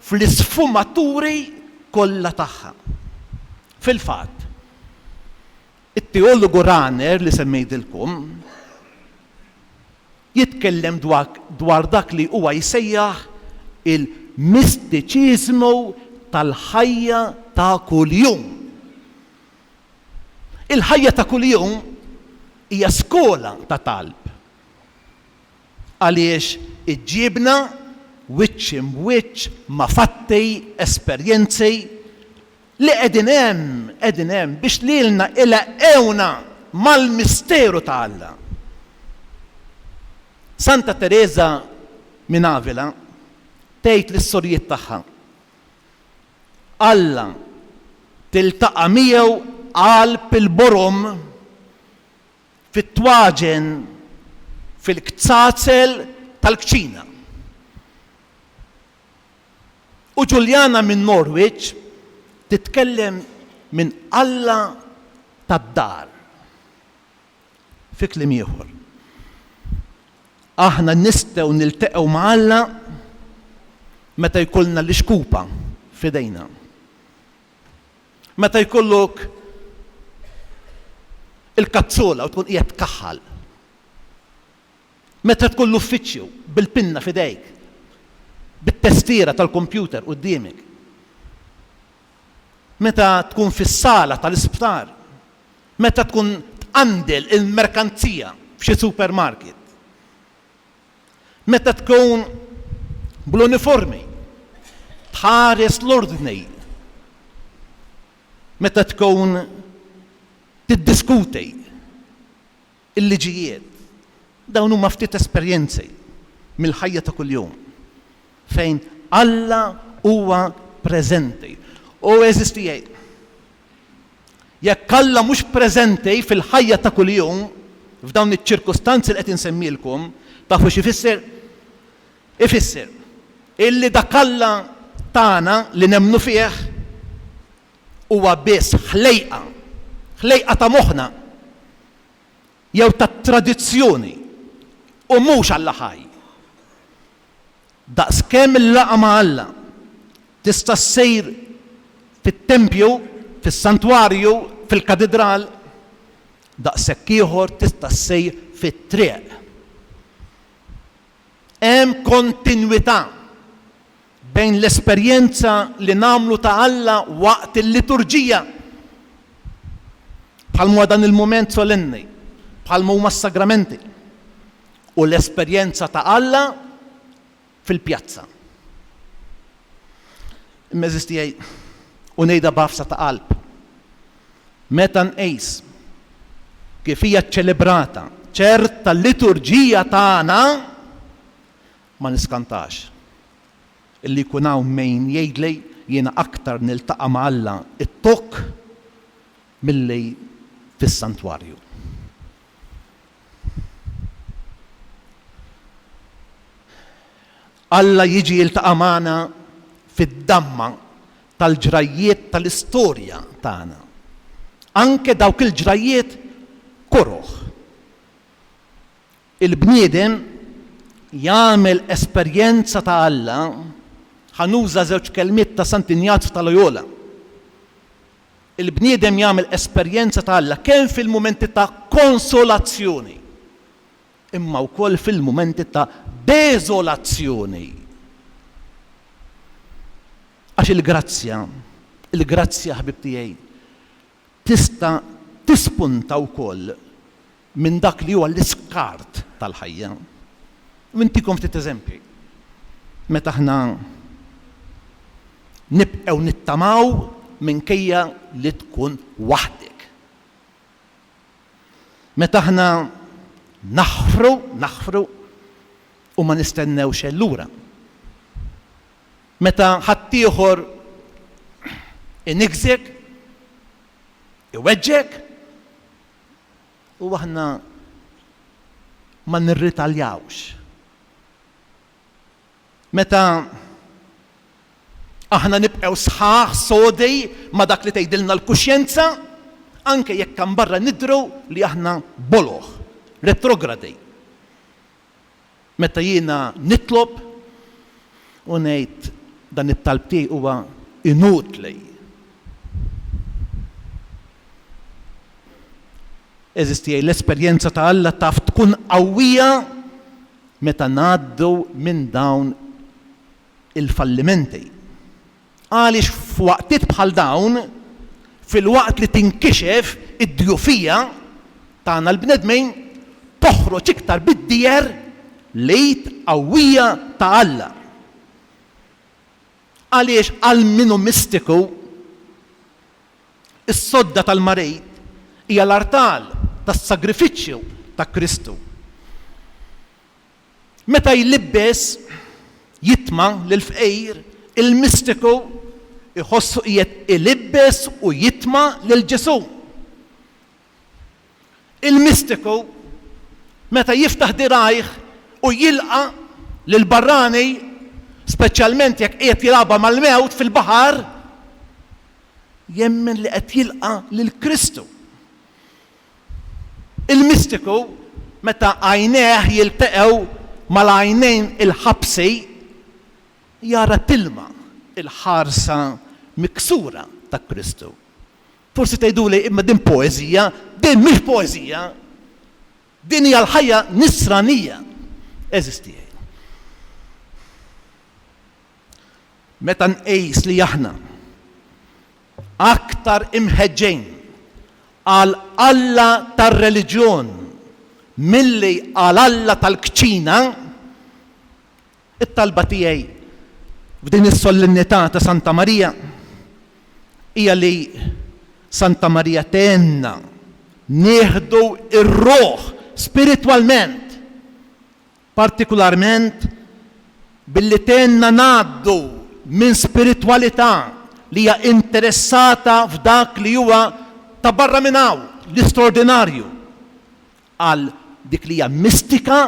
fl-isfumaturi kollha tagħha. Fil-fatt, it-teologu Rahner li semmejdilkom jitkellem dwar dak li huwa jsejjaħ il-mistiċiżmu tal-ħajja ta' kuljum. Il-ħajja ta' kuljum hija skola ta' talb. Għaliex iġġiebna wiċċ imwiċċ ma' fatti, esperjenzi li qegħdin hemm biex lilna ilaqgħuna mal-misteru ta' Alla. Santa Teresa min Avila tgħid l-istorjiet tagħha. Alla tiltaqa' miegħu qalb il-borom fit-twaġen fil-kzazel tal-kċina. U Ġuljana minn Norwich titkellem minn Alla tad-dar. Fi kliem ieħor. Aħna nistgħu niltaqgħu ma' Alla meta jkollna l-ixkupa f'idejna. Meta jkollok il-kazzola u tkun qiegħed tkaħħal. Meta tkun l-uffiċċju bil-pinna f'idejk, bit-testiera tal-kompjuter quddiemek. Meta tkun fis-sala tal-isptar. Meta tkun tqandel il-merkanzija f'xi supermarket. Meta tkun bl-uniformi, tħares l-ordni. Meta tkun tiddiskuti il-liġijiet. Dawn huma ftit esperjenzi mill-ħajja ta' kuljum fejn Alla huwa preżenti. U eżisti jgħid. Jekk Alla mhux preżenti fil-ħajja ta' kuljum f'dawn iċ-ċirkustanzi li qed insemmilkom, tafu x'ifisser? Ifisser illi dak Alla tagħna li nemmnu fih huwa biss ħlejqa ta' moħħna jew ta' tradizzjoni u mhux Alla ħaj. Daqskemm il-laqa ma' Alla tista' ssejr fit-tempju, fis-santwarju, fil-katedral, daqshekk ieħor tista' ssejr fit-triq. Hemm kontinwità bejn l-esperjenza li nagħmlu ta' Alla waqt il-liturġija. Bħalma dan il-mument solenni, bħalma huma s-sagramenti. U l-esperjenza ta' Alla fil-pjazza. Imma eżisti u ngħidha b'ħafsa ta' qalb. Meta nqis kif hija ċċelebrata ċerta liturġija tagħna ma niskantax. Illi jkun hawn min jgħidli jiena aktar niltaqa' ma' Alla it-tok milli fis-santwarju. Alla jiġi jiltaqa' magħna fid-damma tal-ġrajiet tal-istorja tagħna. Anke dawk il-ġrajiet koroħ. Il-bniedem jagħmel esperjenza ta' Alla, ħanuża żewġ kelmiet ta' Sant Ignazju ta' Loyola. Il-bniedem jagħmel esperjenza ta' Alla kemm fil-mumenti ta' konsolazzjoni, imma wkoll fil-mumenti ta' deżolazzjoni. Għax il-grazzja ħbib tiegħi tista' tispunta wkoll minn dak li huwa l-iskart tal-ħajja. Intikom ftit eżempji. Meta aħna nibqgħu nittamaw minkejja li tkun waħdek. Meta aħna naħfru u ma nistennewx lura. Meta ħadd ieħor inigżek, iweġġek, u aħna ma nirritaljawx. Meta aħna nibqgħu sħaħ sodej ma dak li tgħidilna l-kuxjenza, anke jekk kan barra nidru li aħna boloħ, retrogradi. Meta jiena nitlob u ngħid dan it-talb tiegħi huwa inutli. eżisti l-esperjenza ta' Alla taf tkun qawwija meta ngħaddu minn dawn il-fallimenti. Għaliex f'waqtiet bħal dawn, fil-waqt li tinkixef id-djufija tagħna l-bnedmin toħroġ iktar bid-dijer lejt qawwija ta' Alla. Għaliex għal minnu mistiku is-sodda tal-marejt hija l-artal tas-sagrifiċċju ta' Kristu. Meta jlibbes jitma lil-fqejr, il-mistiku iħossu qiegħed ilibbes u jitma lil Ġesu. Il-mistiku meta jiftaħ dirajh u jilqa lil barrani, speċjalment jekk qiegħed jilagħba mal-mewt fil-baħar, jemmen li qed jilqa lil Kristu. Il-mistiku meta għajnejh jiltaqgħu mal-għajnejn il-ħabsi jara tilma il-ħarsa miksura ta' Kristu. Forsi tgħiduli imma din poeżija, din mhix poeżija, din hija l-ħajja nisranija eżisti. Meta nqejs li aħna aktar imħeġġejn għal Alla tar-reliġjon milli għal Alla tal-kċina, it-talba tiegħi f'din is-solennità ta' Santa Marija hija li Santa Marija tenna nieħdu ir-ruħ spiritwalment, partikolarment billi tenna ngħaddu minn spiritwalità li hija interessata f'dak li huwa ta' barra minn hawn, l-istraordinarju, għal dik li hija mistika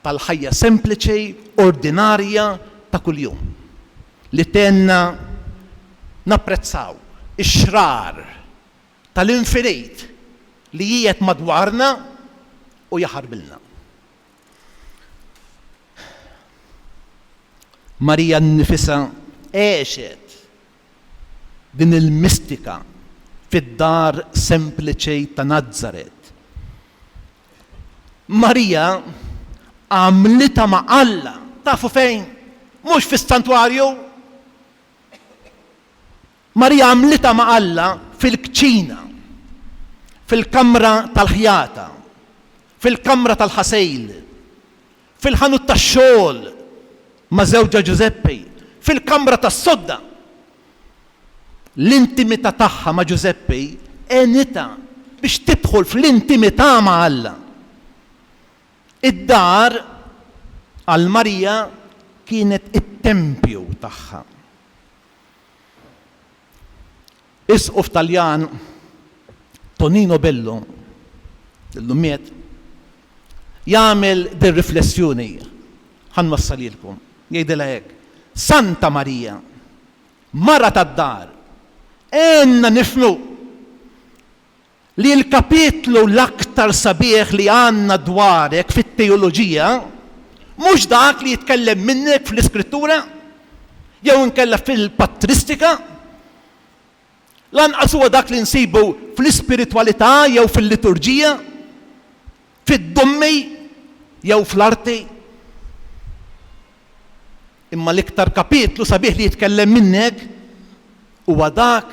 tal-ħajja sempliċi, ordinarja ta' kuljum. Li tenna napprezzaw ix-xrar tal-infinit li jiet madwarna u jaħarbilna. Marija nnifisha għexet din il-mistika fid-dar sempliċi ta' Nazzaret. Marija għamlita ma' Alla, tafu fejn? Mhux fis-santwarju. Marija għamlita ma' Alla fil-kċina, fil-kamra tal-ħjata, fil-kamra tal-ħasejl, fil-ħanut tax-xogħol ma' żewġa Giuseppi, fil-kamra tas-sodda. L-intimità tagħha ma' Giuseppi għenita biex tidħol fl-intimità ma' Alla. Id-dar għal Marija kienet it-tempju tagħha. Isquf Taljan Tonino Bello, l-lumiet, jagħmel din riflessjoni ħanwassalilkom. Jgħidilha hekk: Santa Marija, mara tad-dar, għenna nifhmu li l-kapitlu l-aktar sabiħ li għandna dwarek fit-teoloġija mhux dak li jitkellem minnek fl-iskrittura jew inkella fil-patristika, lanqas huwa dak li nsibu fl-ispiritwalità jew fil-liturġija, fid-dummi jew fl-arti. Imma l-iktar kapitlu sabiħ li jitkellem minnek huwa dak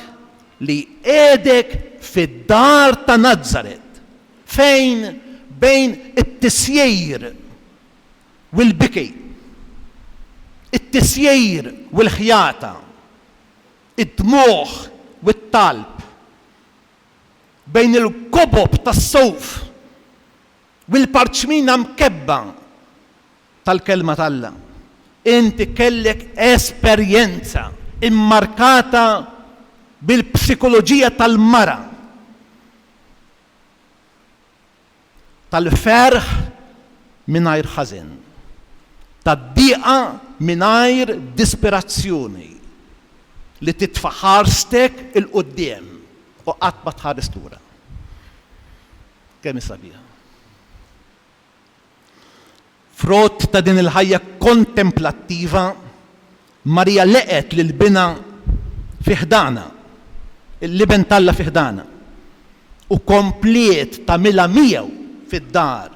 li qiegħdek fid-dar ta' Nazzaret, fejn bejn it-tisjejr u l-biki, it-tisjejr u l-ħjata, id-dmuħ u t-talb, bejn il-kobob tas-sowf u l-parċmina mkebba tal-kelma tal-Alla. Inti kellek esperjenza immarkata bil-psikoloġija tal-mara, tal-ferħ mingħajr ħażin, tad-dieqa mingħajr disperazzjoni, li titfa' ħarstek il-qudiem u qatt ma tħares lura. Kemm sabiħa. Frott ta' din il-ħajja kontemplattiva, Marija leqet lil-bina fiħdana, il-liben talla fiħdana, u komplet tagħmilha miegħu fid-dar,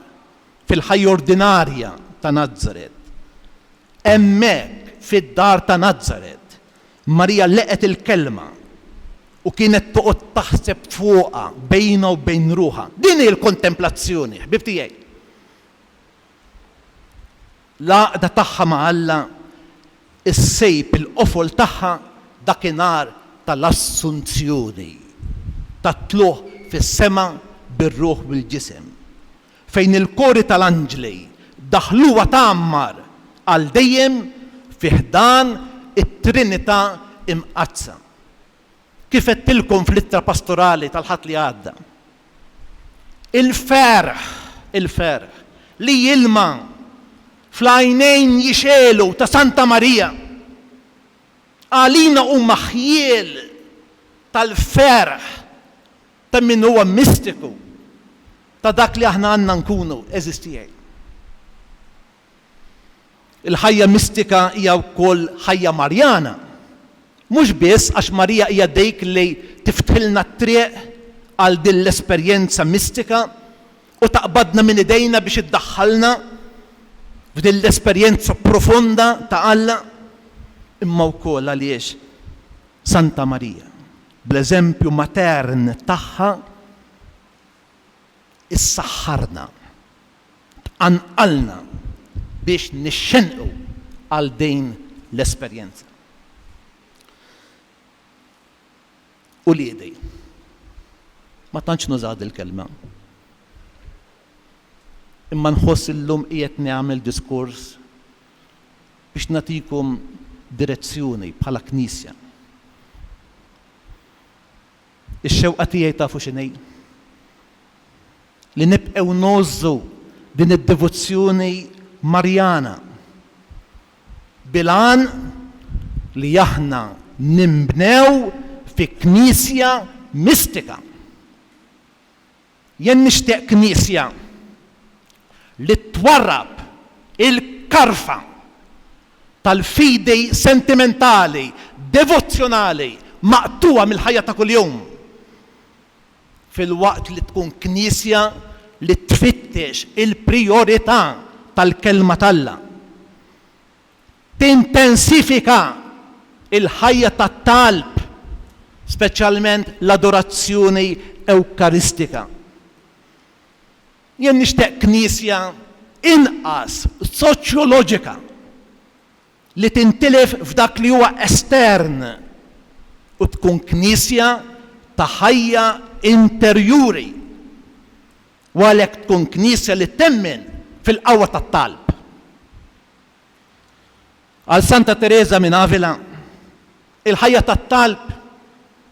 fil-ħajja ordinarja ta' Nażaret. Hemmhekk fid-dar ta' Nażaret, Marija leqet il-kelma u kienet toqgħod taħseb fuqha bejna u bejn ruħha. Din hi l-kontemplazzjoni, ħbib tiegħi. L-għaqda tagħha ma' Alla, is-sejb il-qofol tagħha dakinhar tal-assunzjoni, tat-tluħ fis-sema bir-ruħ bil-ġisem, fejn il-kori tal-anġli daħluha tagħmmar għal dejjem fi ħdan it-Trinità imqazza. Kif qedtilkom fl-ittra pastorali tal-ħadd li għadda. Il-ferħ li jilma fl-għajnejn jixelu ta' Santa Marija għalina huma ħjiel tal-ferħ ta' min huwa mistiku ta' dak li aħna għandna nkunu eżistijaj. Il-ħajja mistika hija wkoll ħajja Marjana. Mhux biss għax Marija hija dik li tiftilna t-triq għal din l-esperjenza mistika u taqbadna minn idejna biex iddaħħalna f'din l-esperjenza profonda ta' Alla, imma wkoll għaliex Santa Marija bl-eżempju matern tagħha issaħħarna, tqanqalna biex nixxenqu għal din l-esperjenza. U liedi, ma tantx nużad il-kelma. Imma nħoss illum qiegħed nagħmel diskors biex nagħtikom direzzjoni bħala Knisja. Ix-xewqa tiegħi tafu x'inhi? Li nibqgħu nożżu din id-devozzjoni Marjana bil-għan li aħna nimbnew fi Knisja mistika. Jien nixtieq Knisja li twarrab il-karfa tal-fidej sentimentali, devozzjonali, maqtuwa mill-ħajja ta' kuljum. Fil-waqt li tkun Knisja li tfittex il-priorità tal-kelma talla. Tintensifika il-ħajja tat-talb, speċjalment l-adorazzjoni ewkaristika. Jien nixtieq Knisja inqas soċjoloġika li tintilef f'dak li huwa estern u tkun Knisja ta' ħajja interjuri u għalhekk tkun Knisja li temmen fil-qawwa tat-talb. Għal Santa Teresa minn Avila, il-ħajja tat-talb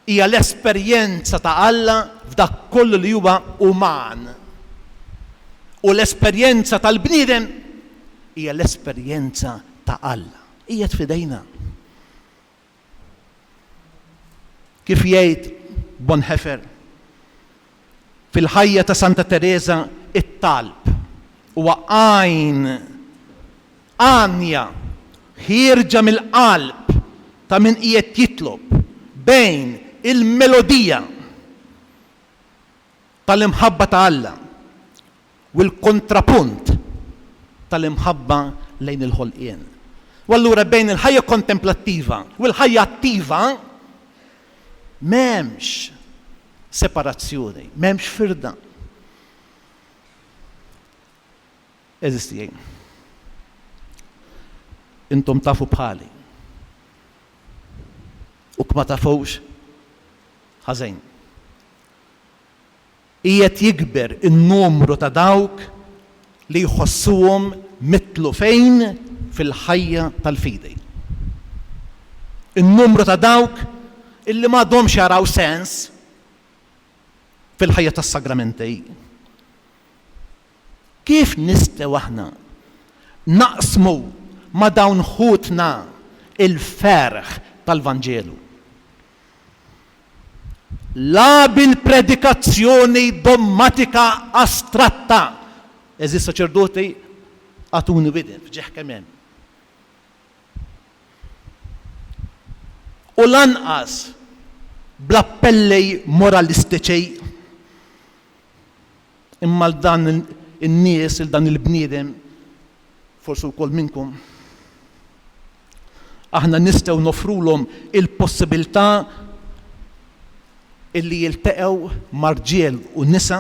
hija l-esperjenza ta' Alla f'dak kollu li huwa uman. U l-esperjenza tal-bniedem hija l-esperjenza ta' Alla. Hija tfidejna. Kif jgħid Bonhoeffer, fil-ħajja ta' Santa Teresa it-talb huwa għanja ħirġa mill-qalb ta' min qiegħed jitlob bejn il-melodija tal-imħabba ta' Alla u l-kontrapunt tal-imħabba lejn il-ħolqien. U allura bejn il-ħajja kontemplattiva u l-ħajja attiva m'hemmx separazzjoni, m'hemmx firda. Eżistijaj. Intom tafu bħali. U kma tafux ħażejn. Qiegħed jikber in-numru ta' dawk li jħossuhom mitlu fejn fil-ħajja tal-fidej. In-numru ta' dawk illi m'għadhomx jaraw sens fil-ħajja tas-sagramenti. Kif nistgħu aħna naqsmu ma' dawn ħutna il-ferħ tal-Vanġelu? La bil-predikazzjoni dogmatika astratta. Eżis saċerdoti għatuni bidin fġeħ kemm. U lanqas bl-appelli moralistiċi Imma dan in-nies il dan il-bniedem forsi wkoll minnkom aħna nistgħu nofrulhom il-possibilità illi jiltaqgħu marġiel u nisa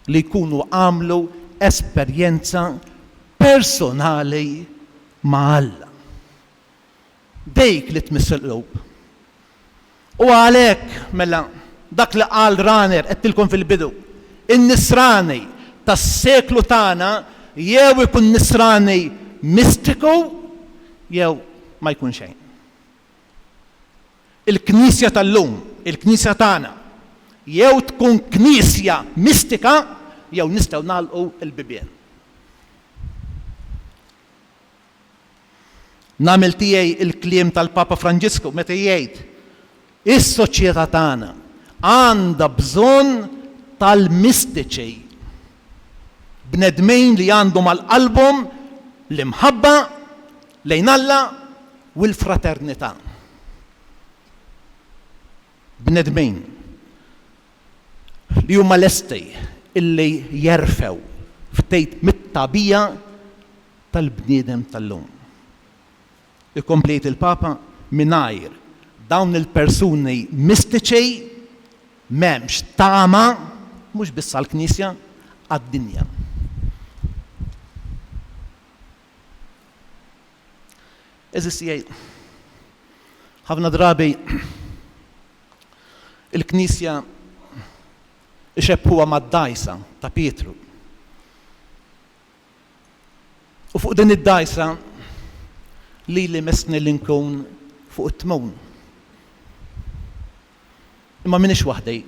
li jkunu għamlu esperjenza personali ma' Alla. Dejk li tmiss il-qlub. U għalhekk mela dak li qal Raner qedtilkom fil-bidu, in-nisrani tas-seklu tagħna jew ikun nisrani mistiku jew ma jkun xejn. Il-Knisja tal-lum, il-Knisja tagħna, jew tkun knisja mistika jew nistgħu nagħlqu l-bibien. Nagħmel tiegħi il-kliem tal-Papa Franġisku meta jgħid is-soċjetà tagħna għandha bżonn tal-mistiċi. Bnedmejn li għandhom għal-qalbhom l-imħabba lejn Alla u l-fraternità. Bnedmejn li huma lesti illi jerfew ftejt mit-tabija tal-bniedem tal-lum. Ikkomplejt il-Papa mingħajr dawn il-persuni mistiċi m'hemmx tama mhux biss għall-Knisja għad-dinja. Eżis jgħid ħafna drabi il-Knisja ixebbuha mad-dajsa ta' Pietru. U fuq din id-dajsa li messni li nkun fuq it-tmun. Imma minix waħdej.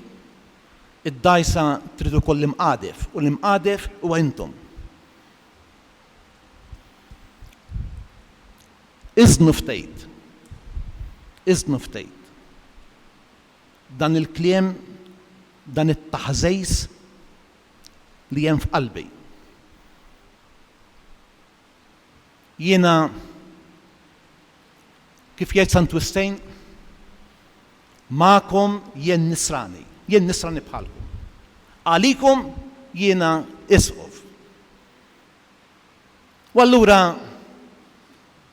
Id-dajsa tridu koll imqadef u l-imqadef huwa intom. Iżnu ftejt. Dan il-kliem, dan it-taħżejs li hemm f'qalbi. Jiena kif jgħid Sant Wistejn, ma'kom jien nisrani bħalkom. Għalikom jiena isqof. U allura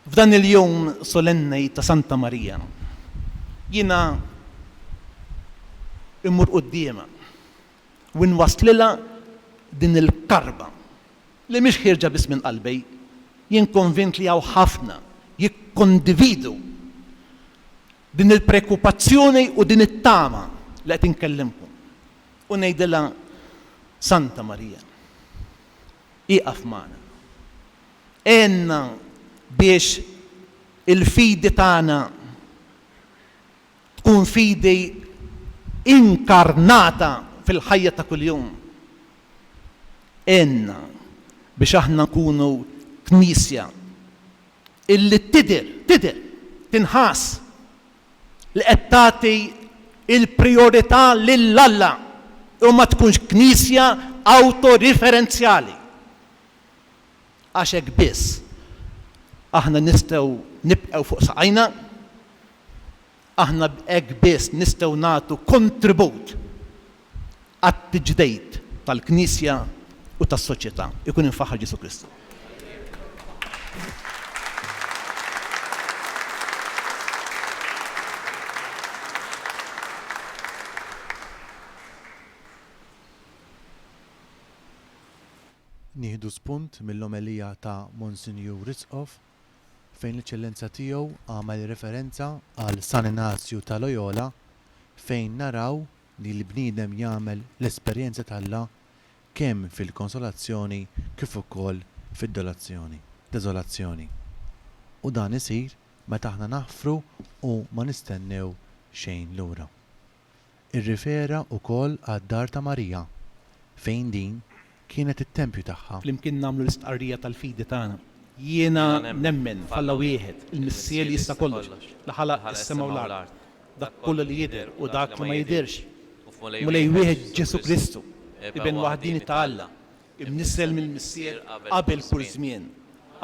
f'dan il-jum solenni ta' Santa Marija, jiena immur qudiema u nwaslilha din il-karba li mhix ħirġa biss minn qalbi, jien konvint li hawn ħafna jikkondividu din il-prekupazzjoni u din it-tama li qed inkellimkom. U ngħidilha Santa Marija, iqaf magħna. Għenna biex il-fidi tagħna tkun fidi inkarnata fil-ħajja ta' kuljum. Għenna biex aħna nkunu knisja illi tidher tinħass li qed tagħti il-prijorità lill-Alla u ma tkunx knisja awtoriferenzjali. Għax hekk biss aħna nistgħu nibqgħu fuq saqajna, aħna hekk biss nistgħu nagħtu kontribut għat-tiġdejt tal-Knisja u tas-soċjetà. Ikun infaħħar Ġesu Kristu. Nieħdu spunt mill-omelija ta' Monsinjur Rizqof fejn l-Eċċellenza tiegħu għamel referenza għal San Ignazju ta' Loyola fejn naraw li l-bniedem jagħmel l-esperjenza tal-Alla kemm fil-konsolazzjoni kif ukoll fid-deżolazzjoni. U dan isir meta aħna naħfru u ma nistennew xejn lura. Irrifera wkoll għad-dar ta' Marija fejn din kienet it-tempju tagħha. Flimkien nagħmlu l-istqarrija tal-fidi tagħna. Jiena nemmen falla wieħed, il-missier jista' kollox, li ħalaq is-sema u l-ard. Dak kollu li jidher u dak li ma jidherx. Mulej wieħed Ġesu Kristu, ibn waħdini ta' Alla, imnissel mill-missier qabel kull żmien.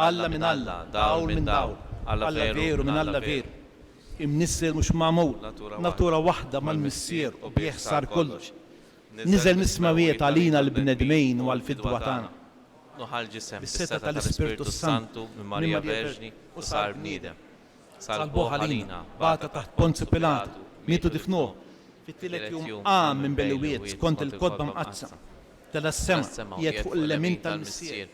Alla minn Alla, dawl minn dawl, Alla veru minn Alla veru. Imnissel mhux magħmul, natura waħda mal-missier u bih sar kollox. niżel mis-smawijiet għalina l-bnedmin u għal-fidwa tagħna. Nuħal ġisem Bis-seta tal-Ispiritu Santu minn Marija Verġni u sar bniedem. Salbuh għalina, bata taħt Ponzju Pilatu, mietu difnuh. Fit-tielet jum qam minn belwiet skont il-kodba mqazza. Tal-sema qiegħed fuq l-lemin tal-missier.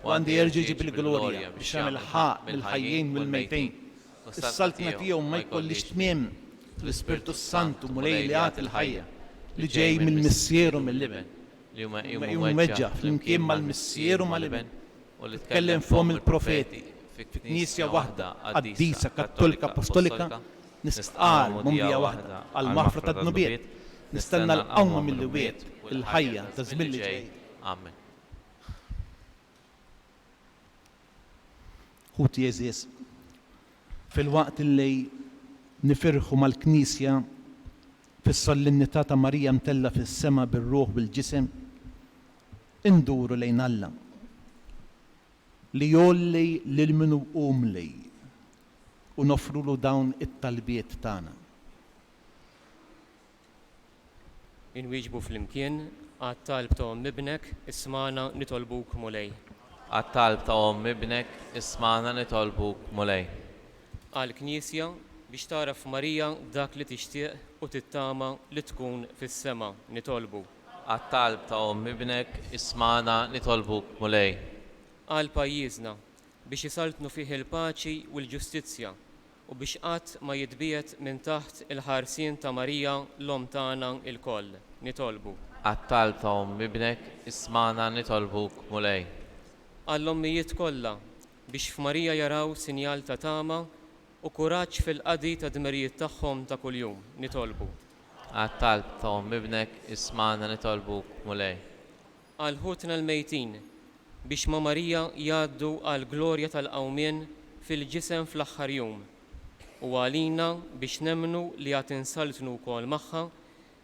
U għandi jerġa' jġib il-glorja biex jagħmel ħaq mill-ħajjin mill-mejtejn. Is-saltna tiegħu ma jkollix tmiem l-Ispiritu Santu mulej li għad il-ħajja li ġej mill-missieru mill-liben. Li huma meġġa flimkien mal-missieru mal-liben u li tkellem fuqhom il-profeti fi knisja waħda qaddisa kattolika apostolika nistqal mumlija waħda għal maħfra ta' dnubiet nistenna l-qawma mill-wiet il-ħajja ta' żmien li ġej. Amen. Ħuti jeżies, fil-waqt li nifirħu mal-Knisja fis-solennità ta' Marija mtella fis-sema bir-ruħ bil-ġisem, induru lejn Alla li jolli lil minu umli u nofrulu dawn it-talbiet tagħna. Inwieġbu flimkien għat-talb ta' ibnek ismana nitolbuk mulej. Għat-talb ta' ibnek ismana nitolbuk mulej. Għal-Knisja biex taraf Marija dak li tixtieq u tittama li tkun fis-sema nitolbu. Għat-talb ta' ibnek ismana nitolbuk mulej. Għal pajjiżna biex jisaltnu fih il-paċi u l-ġustizzja u biex qatt ma jitbiet minn taħt il-ħarsien ta' Marija l-om tagħna il-koll nitolbu. Għat-talb ta' ibnek ismana nitolbuk mulej. Għall-ommijiet kollha biex f'Marija jaraw sinjal ta' tama u kuraġġ fil-qadi ta' dmirijiet tagħhom ta' kuljum nitolbu. Għat-talb ta' ibnek ismana nitolbuk mulej. Għal ħutna l-mejtin biex ma' Marija jgħaddu għal glorja tal-qawmien fil-ġisem fl-aħħar jum u għalina biex nemnu li għad insaltnu wkoll magħha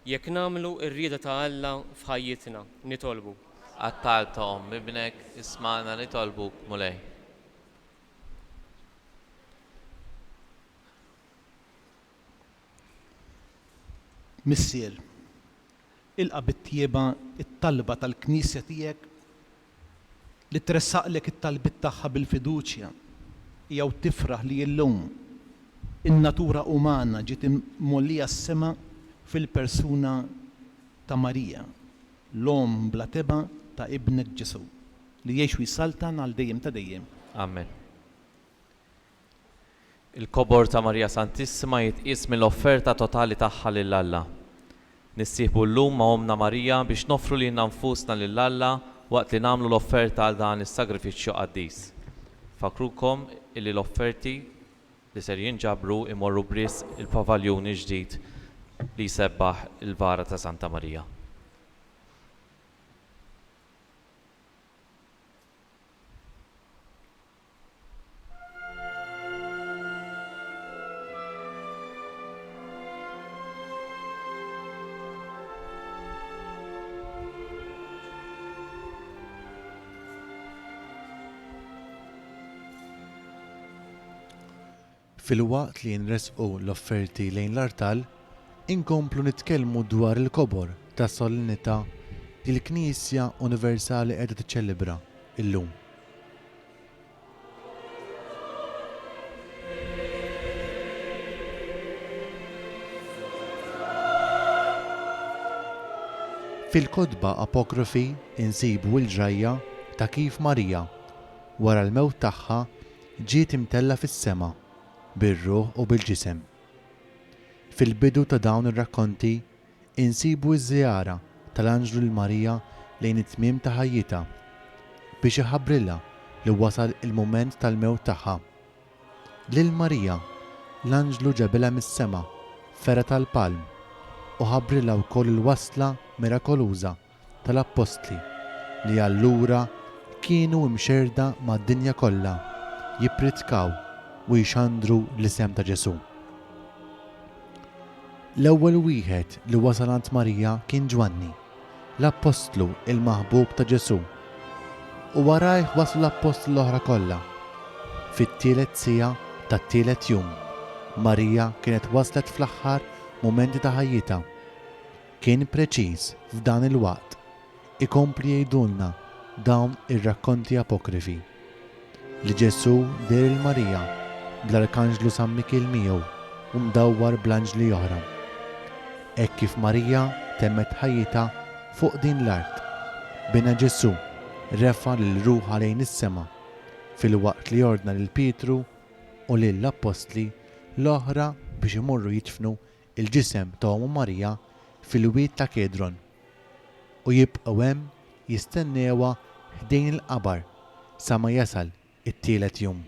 jekk nagħmlu r-rieda ta' Alla f'ħajjitna nitolbu. Għat-talb ta' ibnek ismana nitolbuk mulej. Missier, ilqa bit-tjieba it-talba tal-Knisja tiegħek li tressaqlek it-talbit tagħha bil-fiduċja jew tifraħ li llum in-natura umana ġiet mollija s-sema fil-persuna ta' Marija, l-om bla teba ta' ibnek Ġesu li jgħix jisaltan għal dejjem ta' dejjem. Amen. Il-kobor ta' Marija Santissima jitqies mill-offerta totali tagħha lil Alla. Nissieħbu llum ma' omna Marija biex nofru lilna nfusna lil Alla waqt li nagħmlu l-offerta għal dan is-sagrifiċċju qaddis. Fakrukom illi l-offerti li ser jinġabru imorru bris il-pavaljun ġdid li jsebbaħ il-Vara ta' Santa Marija. Fil-waqt li nresqu l-offerti lejn l-artal, inkomplu nitkellmu dwar il-kobor ta' solennità li l-Knisja Universali qiegħda tiċċelebra illum. Fil-kodba apokrifi insibu l-ġrajja ta' kif Marija wara l-mewt tagħha ġiet imtella fis-sema bir-ruħ u bil-ġisem. Fil-bidu ta' dawn ir-rakkonti insibu ż-żjara tal-Anġlu lil Marija lejn it-tmiem ta' ħajjitha biex iħabbrilha li wasal il-mument tal-mewt tagħha. Lil Marija l-Anġlu ġabilha mis-sema fera tal-palm u ħabbrilha wkoll il-wasla mirakoluża tal-Apostli li allura kienu mxerda mad-dinja kollha jippritkaw u jxandru l-isem ta' Ġesu. L-ewwel wieħed li wasal għand Marija kien Ġwanni, l-Apostlu il-maħbub ta' Ġesu. U warajh waslu l-Apostlu l-oħra kollha. Fit-tielet sija tat-tielet jum, Marija kienet waslet fl-aħħar mumenti ta' ħajjitha. kien preċiż f'dan il-waqt ikompli jgħidulna dawn ir-rakkonti apokrifi li Ġesu der il-Marija bl-Arkanġlu San Mikil miegħu u mdawwar bl-anġli oħra. Hekk kif Marija temmet ħajjitha fuq din l-art, bina Ġesu refa' lil ruħha lejn is-sema fil-waqt li ordna lil Pietru u lill-Apostli l-oħra biex imorru jidfnu il-ġisem ta' Ommu Marija fil-wied ta' Kedron u jibqgħu hemm jistennewha ħdejn il-qabar sa ma jasal it-tielet jum.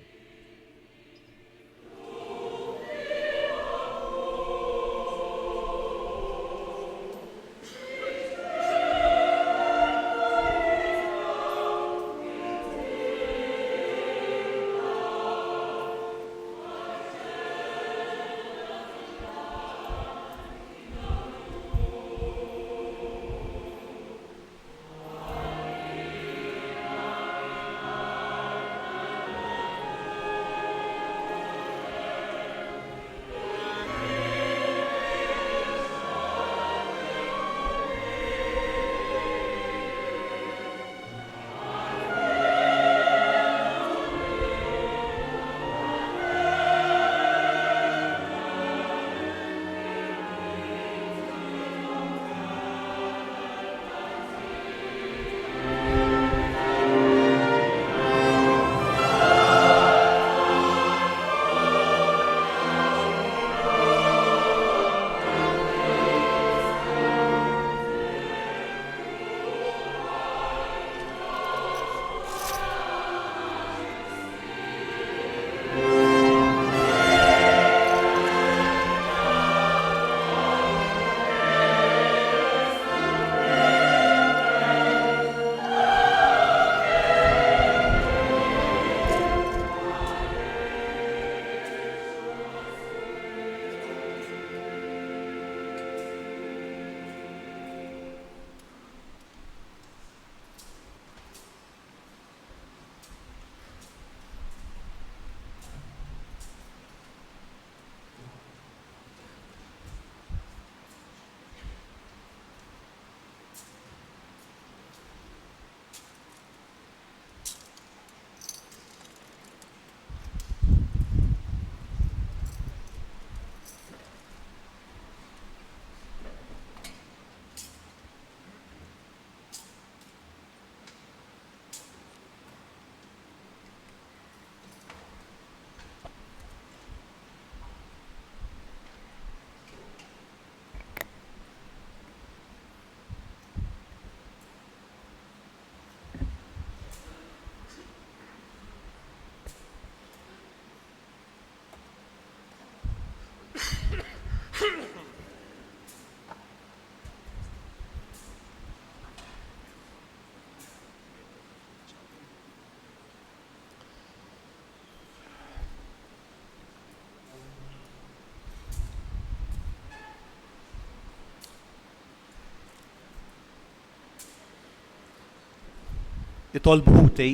Itolbħuti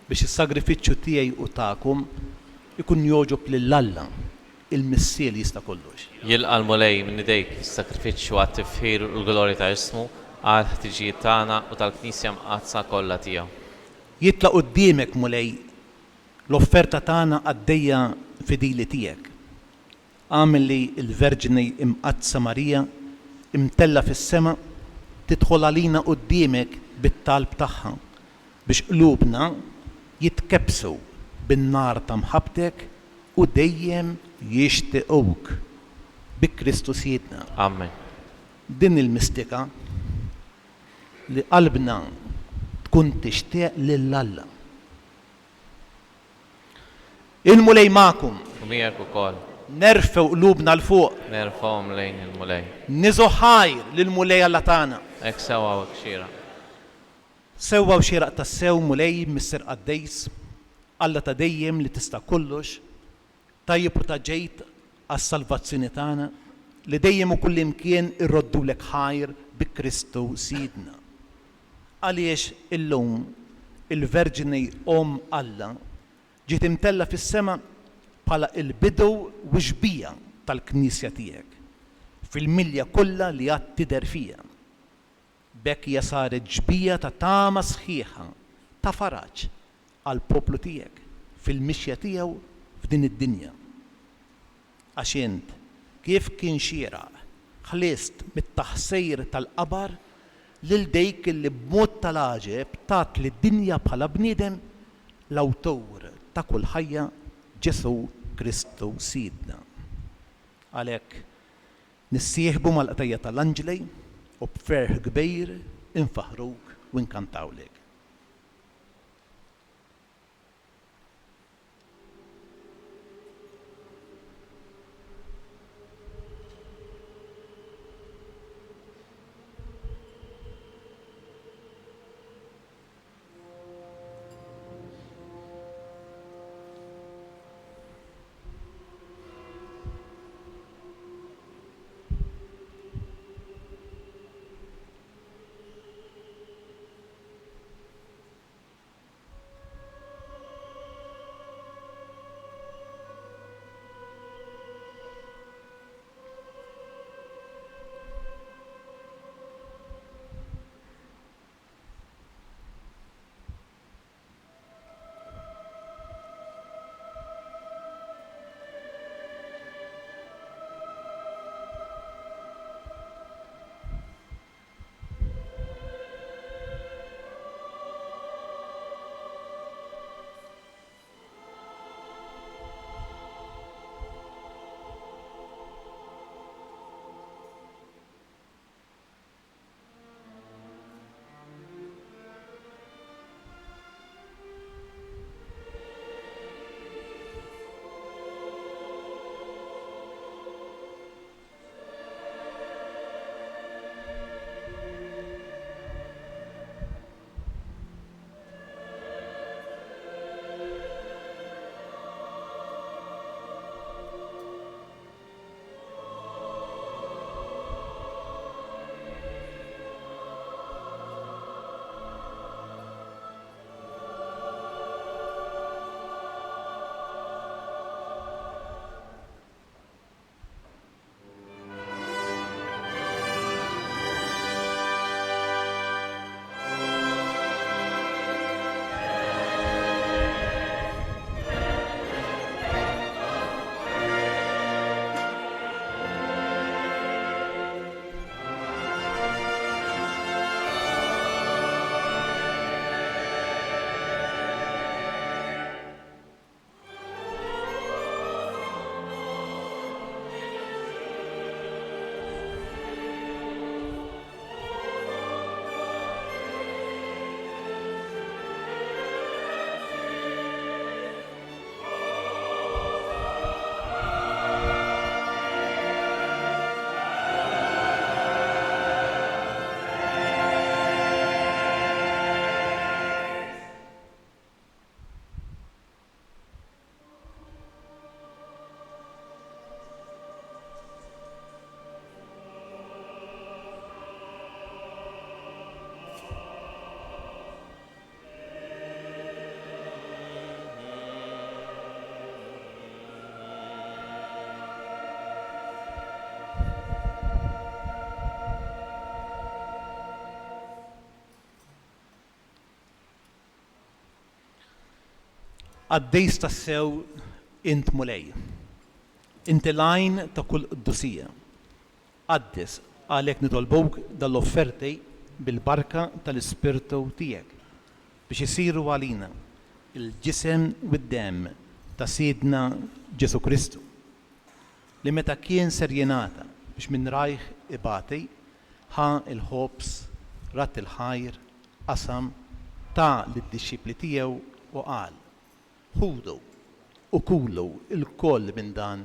biex is-sagrifiċċju tiegħi u tagħkom ikun joġob lill-Alla, il-Missier li jista' kollox. Jilqa' l-mulej minn idejk is-sagrifiċċju għat-tifħir u l-glorja ta' ismu għal ħtiġijiet tagħna u tal-Knisja mqazza kollha tiegħu. Jitlaq quddiemek mulej l-offerta tagħna għaddejja fidili tiegħek. Għamel li l-Verġini imqazza Marija imtella fis-sema tidħol għalina quddiemek bit-talb tagħha biex qlubna jitkebsu bin-nar ta' mħabbtek u dejjem jixtiequk bi Kristus Siedna. Amen. Din il-mistika li qalbna tkun tixtieq lill-Alla. Il-mulej magħkom. U miegħek ukoll. Nerfew qlubna l-fuq. Nerfhom lejn il-mulej. Niżu ħajr lill-mulej Alla tagħna. Hekk sewwa u xieraq. Sewwa u xieraq tas-sew mulej Misser Qaddejs, Alla ta' dejjem li tista' kollox, tajjeb u ta' ġejt għas-salvazzjoni tagħna li dejjem u kull imkien irroddulek ħajr bi Kristu Siedna. Għaliex illum il-Verġini Alla ġiet imtella fis-sema bħala il-bidu u xbija tal-Knisja tiegħek. fil-milja kollha li għad tidher fija. Bekk hija saret ġbija ta' tama sħiħa ta' faraġġ għal poplu tiegħek fil-mixja tiegħu f'din id-dinja. Għax int kif kien xieraq ħlist mit-taħsejr tal-qabar lil dejk li b'mod tal-għaġeb tat lid-dinja bħala bniedem l-awtur ta' kull ħajja Ġesu Kristu Sidna. Għalhekk nissieħbu mal-qtajja tal-anġlej u b'ferħ kbir infaħruk u nkantawlek. Għaddejs tassew int mulej, inti lajn ta' kull quddusija. Għaddis għalhekk nitolbuk dal-offerti bil-barka tal-Ispirtu tiegħek biex isiru għalina il-ġisem u d-dem ta' Sidna Ġesu Kristu li meta kien ser jingħata biex minn rajh ibati ħa il-ħobs, rat il-ħajr, qasam ta' lid-dixxipli tiegħu u qal: ħudu u kulu il-koll minn dan,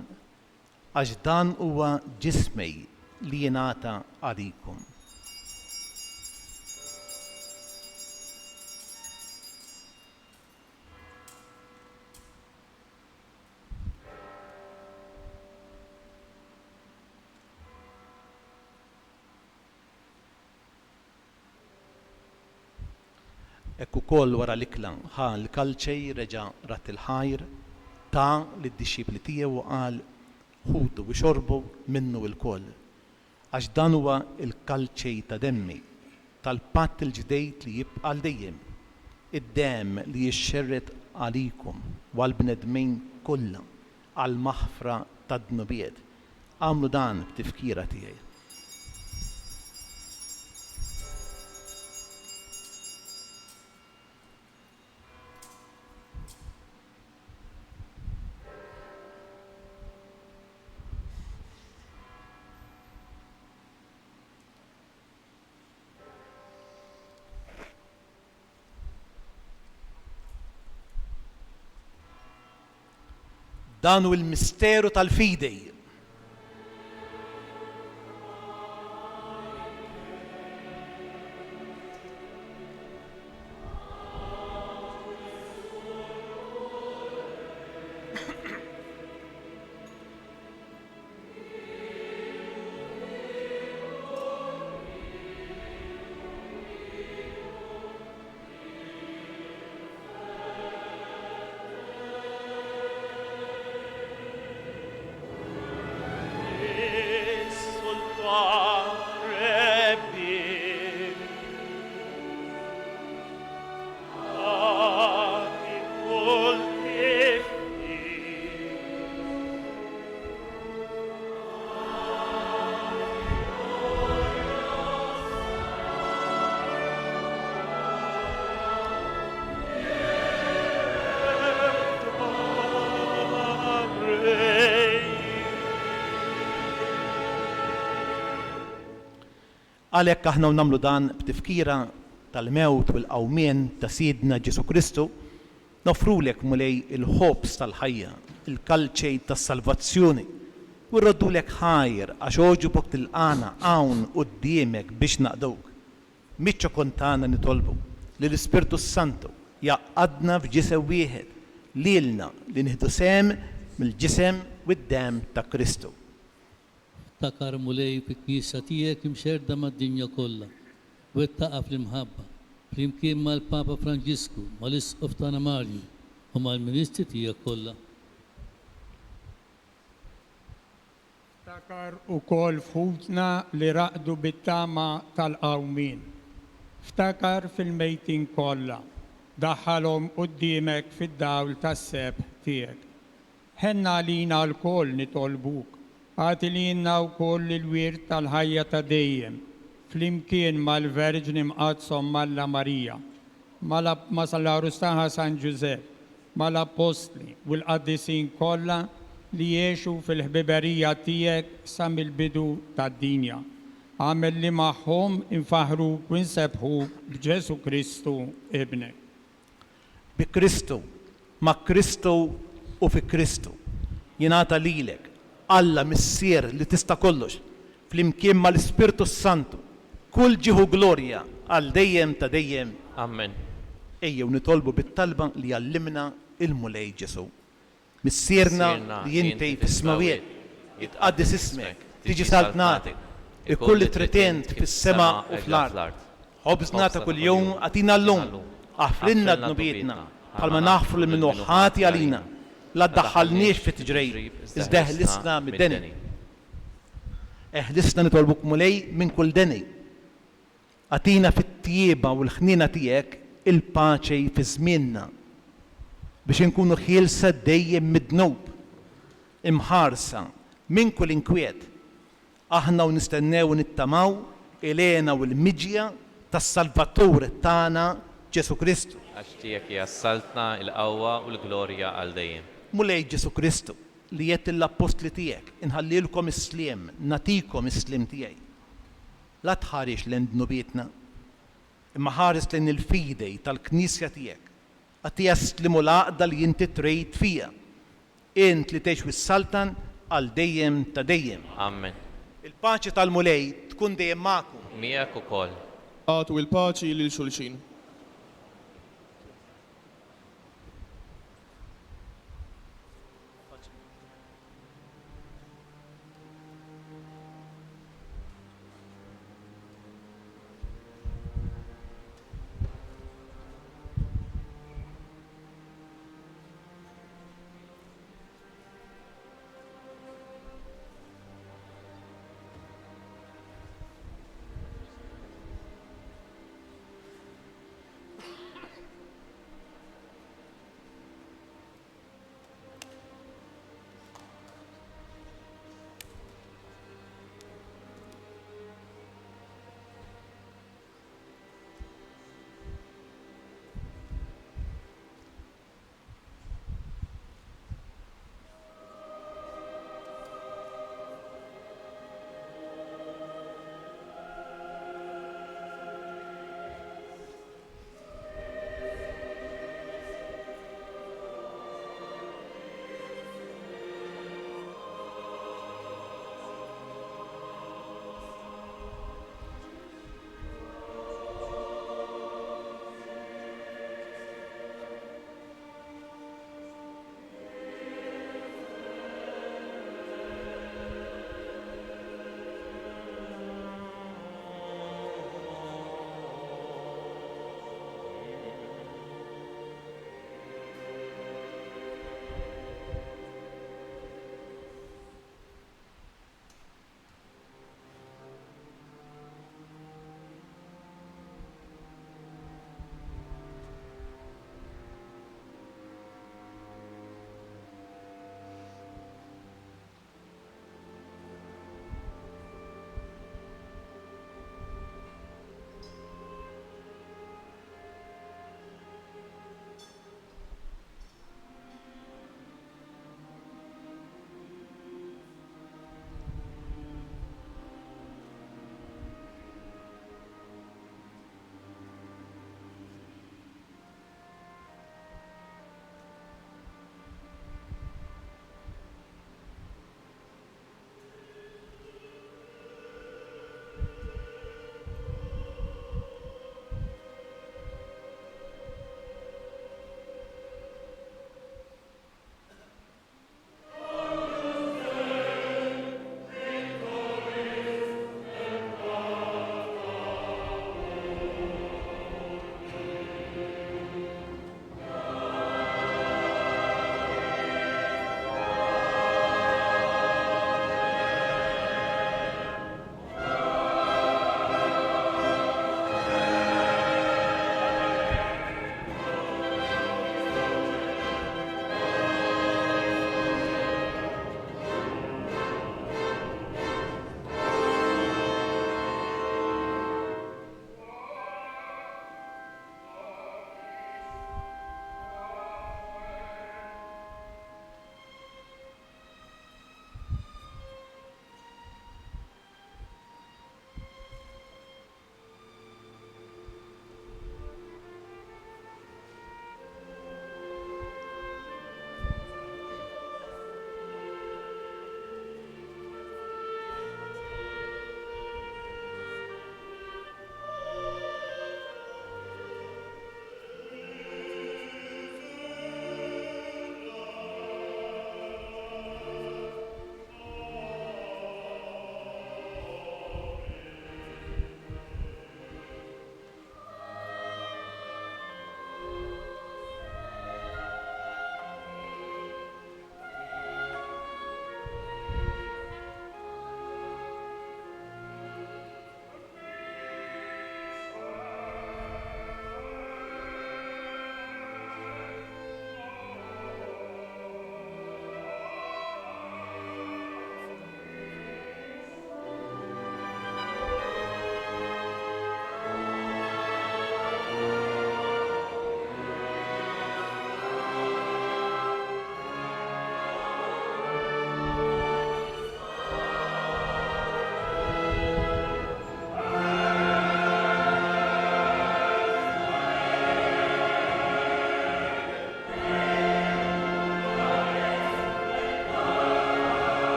għax dan huwa ġismi li jingħata għalikom. Ekku koll wara l-iklan ħa l-kalċej reġa rat il-ħajr ta' lid-dixxipli tiegħu u qal: ħudu u xorbu minnu l-koll, għax dan huwa il-kalċej ta' demmi tal-patt il-ġdejt li jibqa' l dejjem. Id-dem li jixxerret għalikom u għall-bnedmin kollha għal maħfra tad-dnubiet. Għamlu dan b'tifkira tiegħi. Dan hu l-misteru tal-fidej. Għalhekk aħna nagħmlu dan b'tifkira tal-mewt u l-qawmien ta' Siedna Ġesu Kristu, nofrulek mulej il-ħobs tal-ħajja, il-kalċej tas-salvazzjoni, u rroddulek ħajr għax oġobok tilqana hawn quddiemek biex naqdowk. Miċċa kontana nitolbu li l-Ispirtu Santu jaqadna f'ġisem wieħed lilna li nieħdu sehem mill-ġisem u d-dem ta' Kristu. Takar mulej fi knisja tiegħek imxerda mad-dinja kollha u ttaqaf fl-imħabba flimkien mal-Papa Franġisku, mal-Isqof tagħna Marju u mal-Ministri tiegħek kollha. Takar ukoll f'ħutna li raqdu bit-tama tal-qawmien. Ftakar fil-mejtin kollha, daħħalhom quddiemek fid-dawl tas-seb tiegħek. Ħenna għalina l-koll nitolbuk. Għati li jinna u koll il-wirt tal-ħajja ta' dejjem, flimkien mal-Verġni mqadsom Malla Marija, mal-Salarus taħa San Giuseppe, mal-Apostli u l-qaddisin kollha li jiexu fil-ħbiberija tiegħek sa mill-bidu tad-dinja. Għamel li magħhom infaħru u nsebħu b'Ġesu Kristu ibnek. Bi Kristu, ma' Kristu u fi Kristu, jingħata lilek Alla missier li tista' kollox, flimkien mal-Ispirtu Santu, kull ġieħu glorja għal dejjem ta' dejjem. Amen. Ejjew nitolbu bit-talba li għallimna il-mulej Ġesu. Missierna li jinti fis-smawiet, jitqaddis ismek, tiġi saltnatek, ikulli tritent fis-sema u fl-ard. Ħobżna ta' kuljum għatina llum, aħfrinna d-nubietna, bħalma naħfru l-minuħħati għalina. La ddaħħalniex fit-ġrej, iżda eħlisna mid-deni. Eħlisna nitolbuk mulej minn kull deni. Għatina fit-tjieba u l-ħnina tiegħek il-paċej fi żmienna biex inkunu ħielsa dejjem mid-dnub, imħarsa minn kull inkwiet. Aħna u nistennew nittamaw ilena u l-miġja tas-Salvatur tagħna Ġesu Kristu. Għax tiegħek jassaltna il-qawwa u l-glorja għal dejjem. Mulej Ġesu Kristu li jett l-apostli tiegħek inħallilkom is-sliem, natikom is-sliem tiegħi. La tħarix lejn dnubietna, imma ħares lejn il-fidej tal-Knisja tiegħek. Għati jaslimu l-għaqda li inti trejt fija. Int li tgħix wis-saltan għal dejjem ta' dejjem. Amen. Il-paċi tal-mulej tkun dejjem magħkom. Miegħek ukoll. Għatu il-paċi lil xulxin.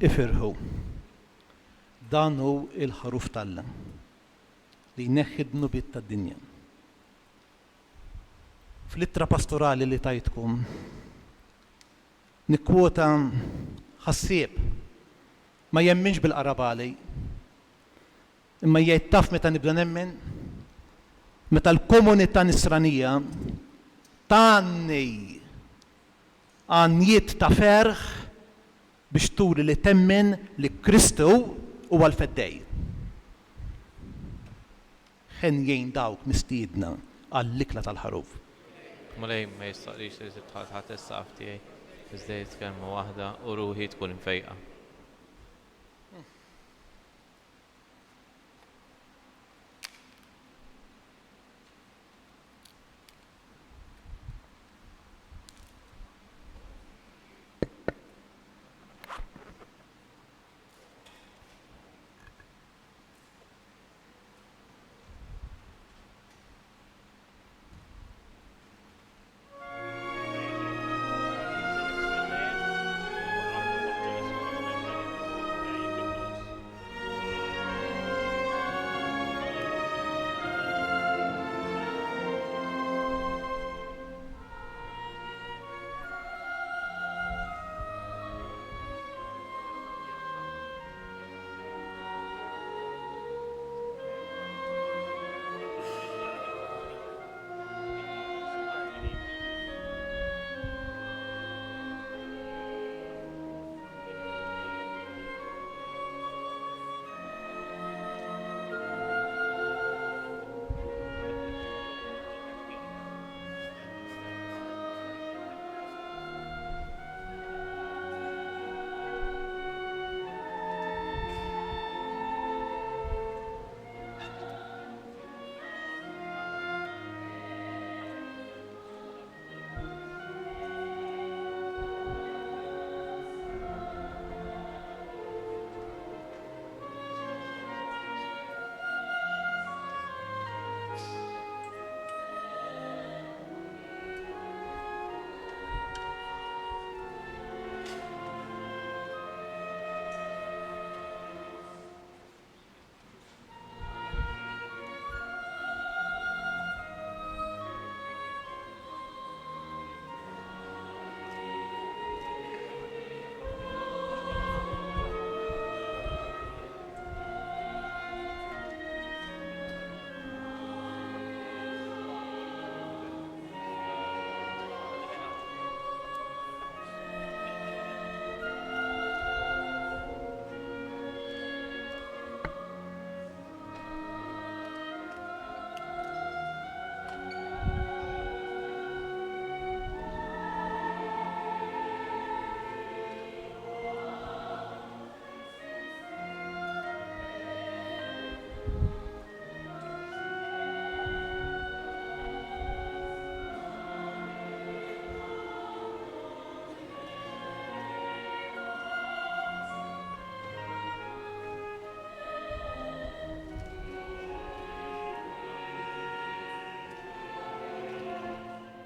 ifirħu. Dan hu il-ħaruf tal-Alla li jneħħi d-nubiet tad-dinja. Fl-ittra pastorali li tajtkom nikkwota ħassieb ma jemminx bil-qarabali imma jgħid taf meta nibda nemmen meta l-komunità nisranija tanni għanjiet ta' ferħ biex turi li temmen li Kristu huwa l-feddej. Ħen jgħin dawk mistiedna għall-ikla tal-ħaruf. Mulej ma jistaqlix li tibħal ħadd is-saqaf tiegħi iżda jitkellmu waħda u ruħi tkun mfejqa.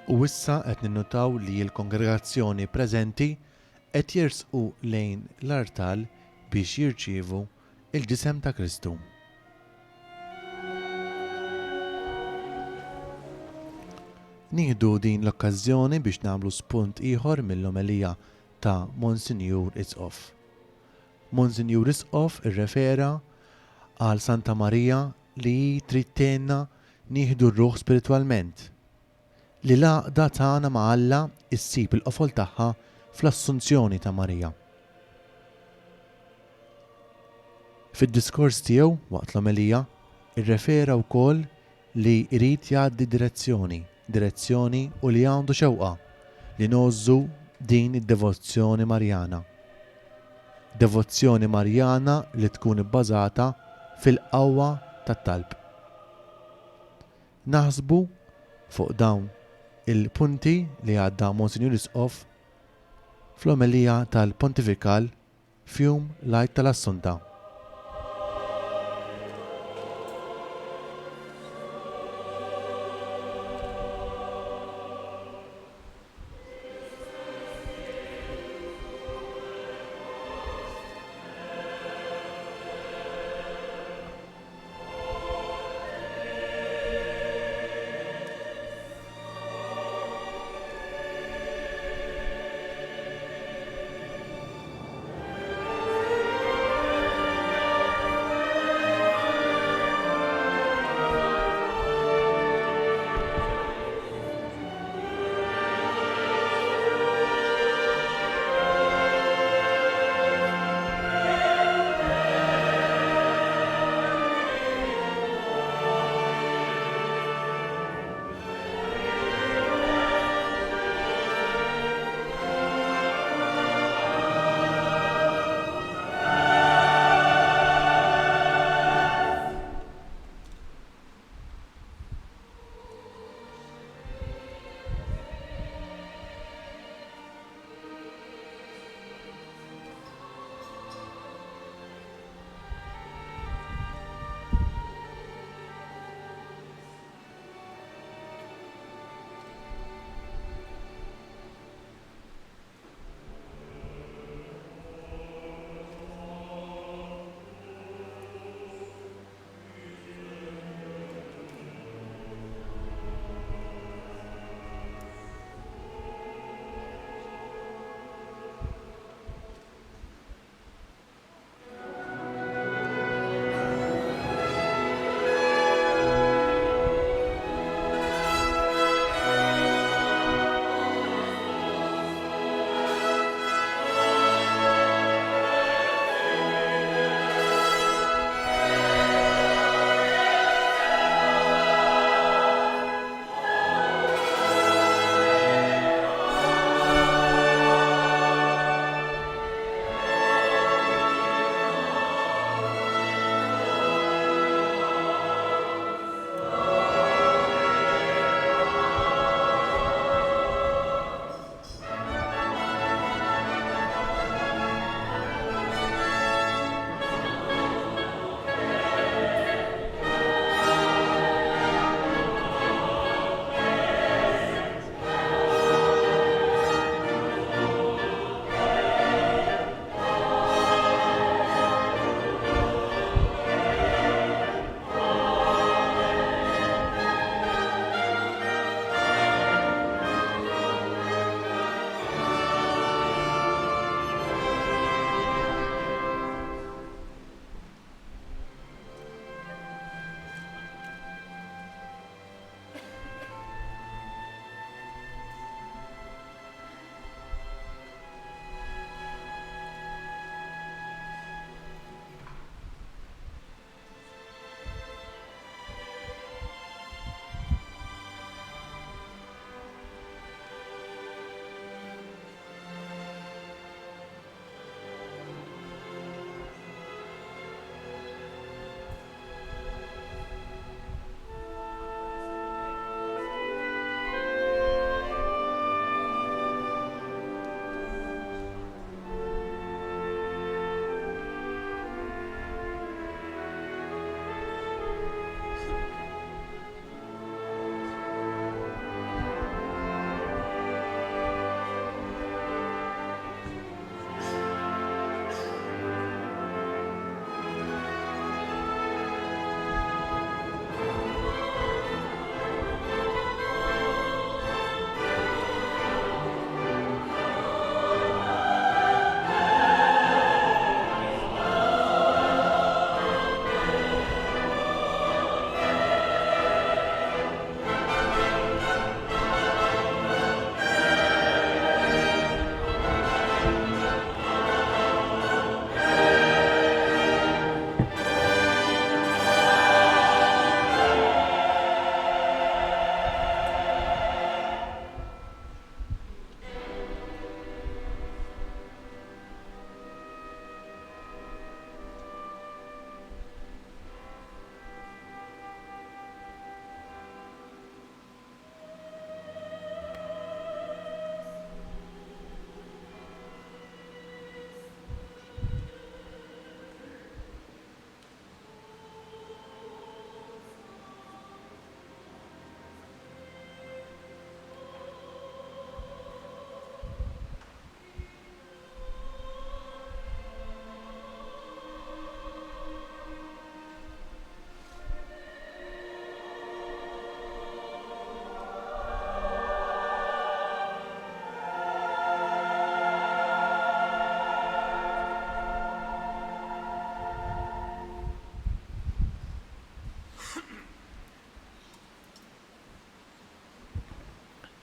U issa qed ninnotaw li l-kongregazzjoni preżenti qed jersqu lejn l-artal biex jirċievu il-ġisem ta' Kristu. Nieħdu din l-okkażjoni biex nagħmlu spunt ieħor mill-omelija ta' Monsinjur Isqof. Monsinjur Isqof irrefera għal Santa Marija li trid tenna nieħdu r-ruħ spiritwalment. Li l-għaqda tagħna ma' Alla issib il-qofol tagħha fl-assunzjoni ta' Marija. Fid-diskors tiegħu waqt l-omelija irrefera wkoll li jrid jgħaddi direzzjoni u li għandu xewqa li nożżu din id-devozzjoni Marjana. Devozzjoni Marjana li tkun ibbażata fil-qawwa tat-talb. Naħsbu fuq dawn il-punti li għadda Monsinjur Isqof fl-omelija tal-Pontifikal fjum lajt tal-Assunta.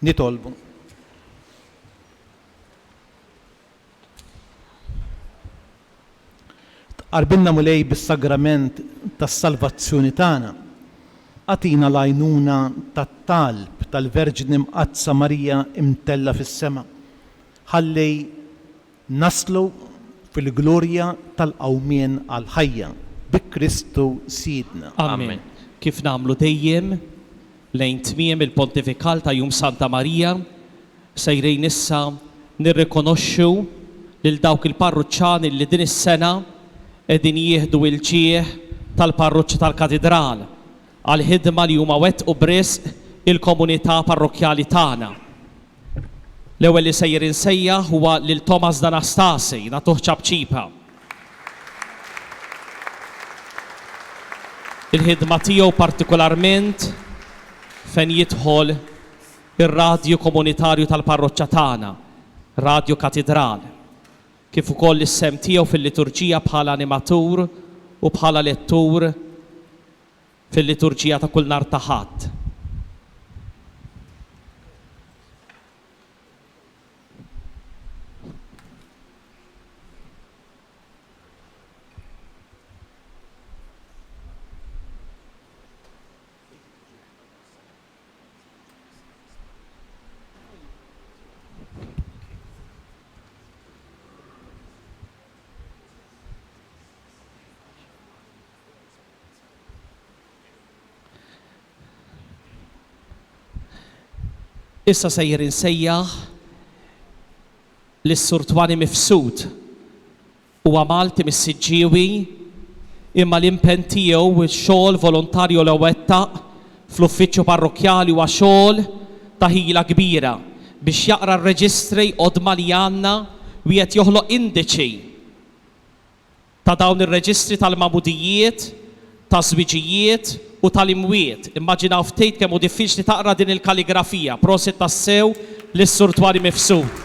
nitolbu. Qarbilna mulej bis-sagrament tas-salvazzjoni tagħna. Atina l-għajnuna tat-talb tal-Verġni Mqazza Marija imtella fis-sema. Ħalli naslu fil-glorja tal-qawmien għal-ħajja bi Kristu Sidna. Amen. Kif namlu dejjem lejn tmiem il-pontifikal ta' Jum Santa Marija, sejrin issa nirrikonoxxu lil dawk il-parruċċani li din is-sena qegħdin jieħdu l-ġieħ tal-parruċċa tal-Katedral għal-ħidma li huma wettqu brisq il-komunità parrokjali tagħna. L-ewwel li sejjer insejjaħ huwa lil Thomas D'Anastasi, nagħtuh ċabċipa. Il-ħidma tiegħu partikolarment fejn jidħol ir-radju komunitarju tal-parroċċa tagħna, Radio Katedral, kif ukoll is-sem tiegħu fil-liturġija bħala animatur u bħala lettur fil-liturġija ta' kull nhar ta' Ħadd. Issa sejjer insejjaħ lis-Sur Twani Mifsud huwa Malti mis-Siġġiewi imma l-impenn tiegħu u x-xogħol volontarju l wettaq fl-uffiċċju parrokjali huwa xogħol ta' ħila kbira biex jaqra r-reġistri qodma li għandna u qed joħloq indiċi ta' dawn ir-reġistri tal-mamudijiet, ta' żwiġijiet u tal-imwiet. Immaġinaw ftit kemm hu diffiċli taqra din il-kalligrafija. Proset tassew lis-Sur Twani Mifsud.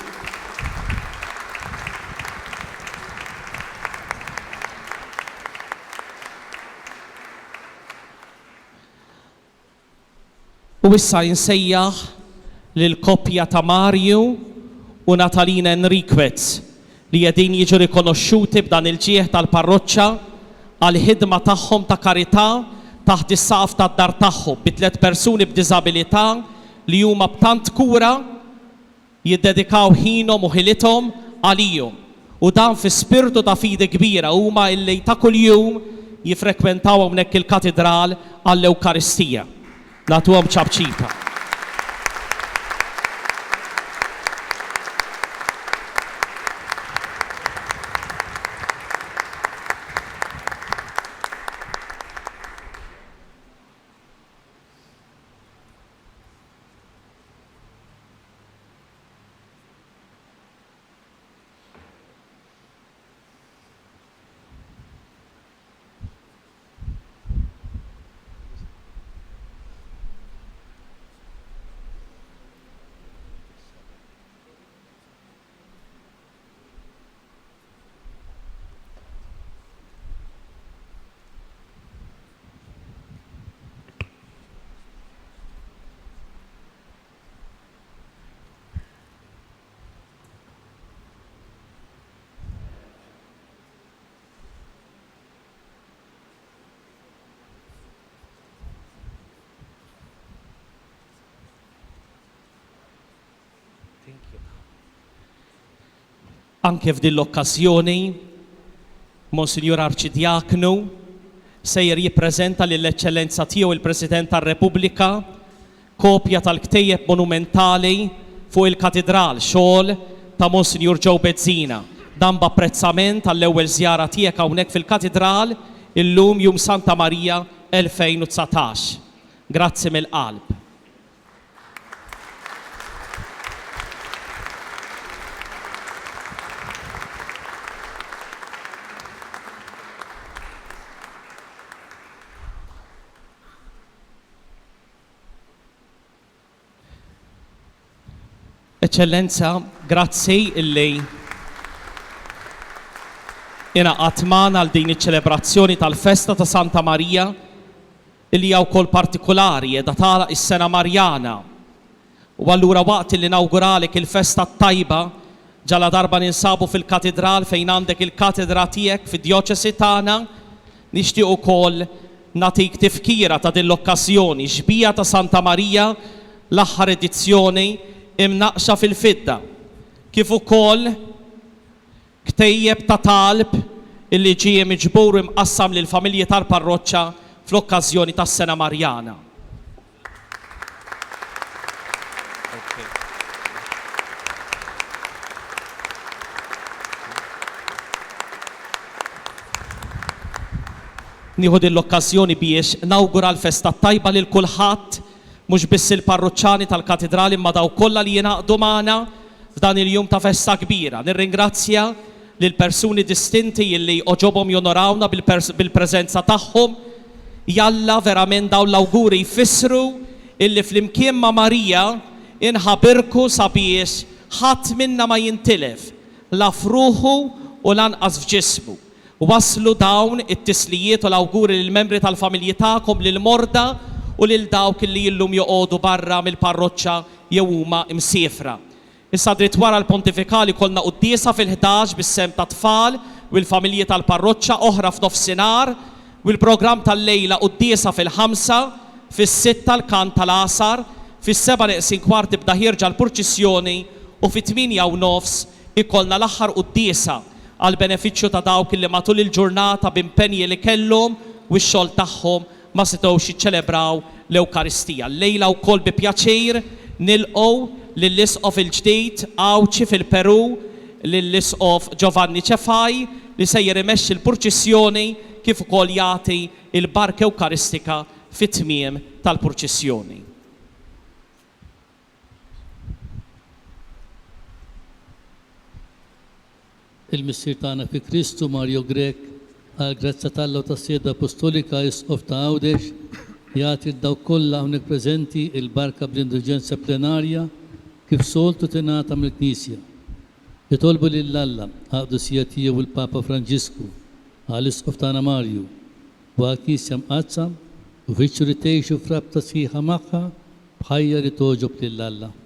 U issa jinsejjaħ lil koppja ta' Marju u Natalina Enriquez li qegħdin jiġu rikonoxxuti b'dan il-ġieħ tal-parroċċa għal ħidma tagħhom ta' karità taħt is-saqaf tad-dar tagħhom bi 3 persuni b'diżabilità li huma b'tant kura jiddedikaw ħinhom u ħilithom għalihom. U dan fi spirtu ta' fidi kbira huma illi ta' kuljum jifrekwentaw hawnhekk il-katedral għall-Ewkaristija. Nagħtuhom ċabċipa. Anke f'din l-okkażjoni, Monsignor Arċidjaknu sejjer jippreżenta lill-Eċċellenza tiegħu il-President tar-Repubblika kopja tal-ktejjeb monumentali fuq il-Katedral, xogħol ta' Monsignor Joe Bezzina. Dan b'apprezzament għall-ewwel żjara tiegħek hawnhekk fil-Katedral illum Jum Santa Marija 2019. Grazzi mill-qalb. Eċċellenza, grazzi illi ingħaqad magħna għal din iċ-ċelebrazzjoni tal-Festa ta' Santa Marija illi hija wkoll partikolari qiegħda tagħlaq is-Sena Marjana. U allura waqt li nawguralek il-festa tajba ġala darba ninsabu fil-katedral fejn għandek il-katedra tiegħek fid-djoċesi tagħna, nixtieq ukoll natik tifkira ta' din l-okkażjoni xbija ta' Santa Marija l-aħħar edizzjoni imnaqxa fil-fidda. Kif ukoll ktejjeb ta' talb illi ġie miġbur imqassam lil familji tal-parroċċa fl-okkażjoni tas-Sena Marjana. Nieħu din l-okkażjoni biex nawgura l-festa tajba lil kulħadd, mhux biss il-parroċċani tal-katedrali imma daw kollha li jingħaqdu magħna f'dan il-jum ta' festa kbira. Nirringrazzja lil persuni distinti illi oġobhom jonorawna bil-preżenza tagħhom. Jalla verament dawn l-awguri jfissru illi flimkien ma' Marija inħabirku sabiex ħadd minna ma jintilef la fruħu u lanqas f'ġismu. Waslu dawn it-tislijiet u l-awguri lill-membri tal-familji tagħkom lil morda u lil dawk li illum joqogħdu barra mill-parroċċa jew huma msiefra. Issa dritt wara l-pontifikali kollna quddiesa fil-11 bis-sem ta' tfal u l-familji tal-parroċċa oħra f'nofsinhar u l-programm tal-lejla quddiesa fil-5, fis-6 l-kant tal-għasar, fis-7 neqsin kwart tibda ħirġa l-purċissjoni u fit-8 u nofs ikollna l-aħħar quddiesa għal benefiċċju ta' dawk li matul il-ġurnata b'impenji li kellhom u x-xogħol tagħhom ma setgħux jiċċelebraw l-Ewkaristija. Lejla wkoll bi pjaċir nilqgħu lill-Isqof il-ġdid Awċi fil-Peru, lill-Isqof Giovanni Ċefaj li sejjer imexxi l-purċissjoni kif ukoll jagħti l-barka Ewkaristika fit-tmiem tal-purċissjoni. Il-Missier tagħna fi Kristu Mario Grek għal grazza tal-law tas-Sieda Apostolika Isqof ta' Għawdex jagħti l-dawk kollha hawnhekk preżenti il-barka bl-indulġenza plenarja kif soltu tingħata mill-Knisja. Jitolbu lill-Alla għaqdusija tiegħu il-Papa Franġisku għal Isqof tagħna Marju u għall-Knisja mqazza u fiċċu li tgħixu f'rabta sħiħa magħha bħajja li toġob lill-Alla.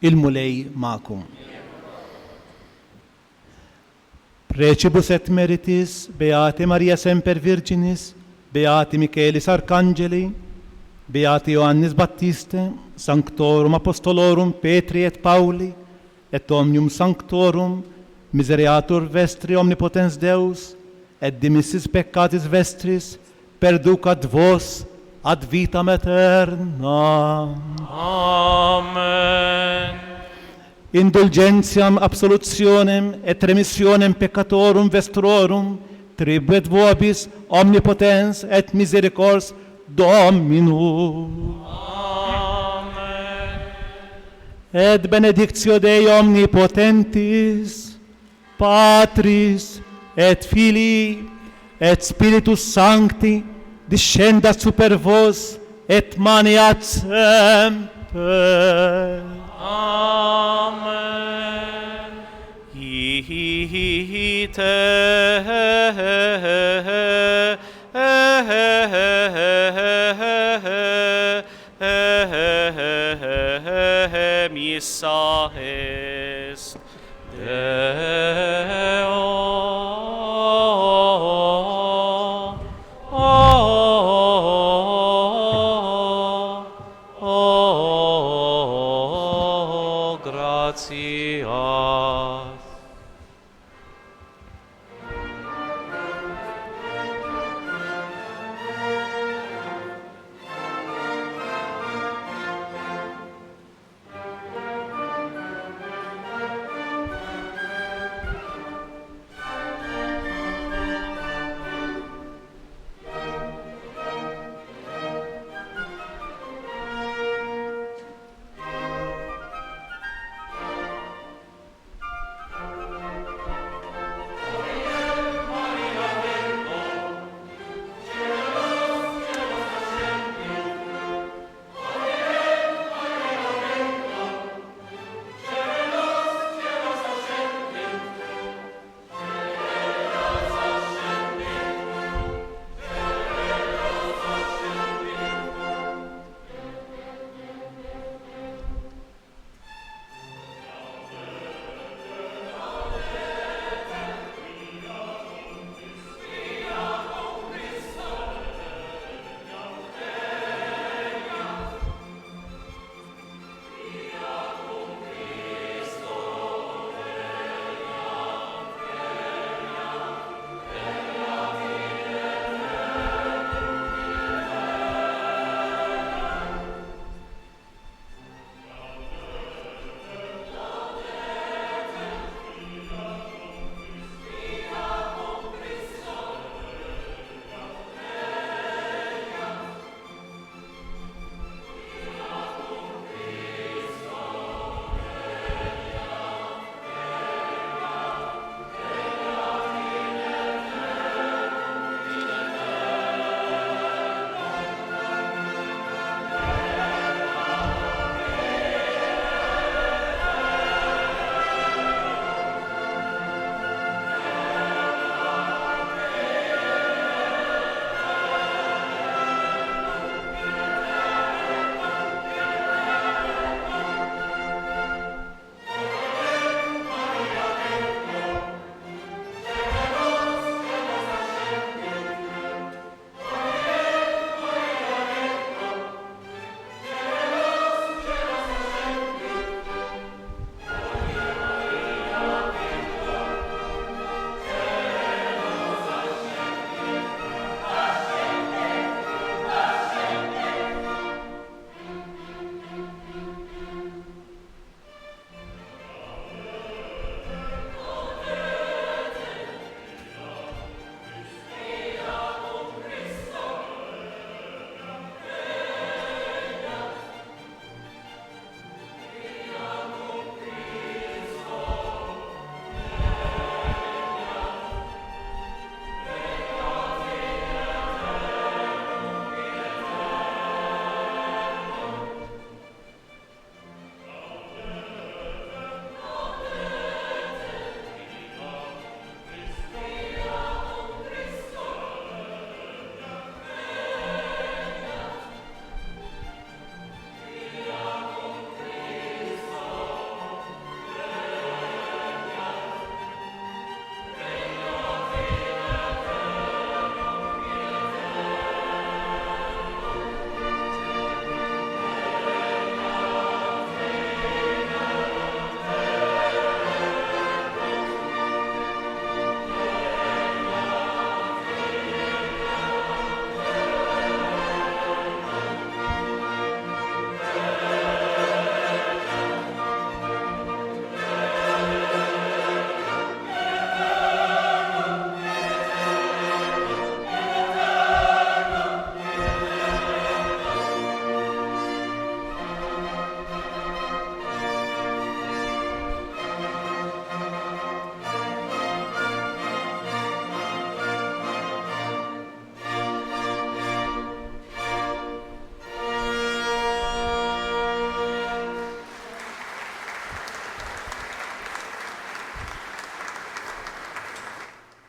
Il-mulej ma'kum. Precibus et meritis, beati Maria Semper Virginis, beati Michaelis Arcangeli, beati Ioannis Battiste, Sanctorum Apostolorum Petri et Pauli, et omnium Sanctorum, misereatur vestri omnipotens Deus, et dimissis peccatis vestris, perducat vos ad vitam aeterna. Amen. Indulgentiam absolutionem et remissionem peccatorum vestrorum tribuet vobis omnipotens et misericors Domino. Amen. Et benedictio Dei omnipotentis, Patris et Filii et Spiritus Sancti discendat super vos et maneat semper. Amen. Ite missa est Deo.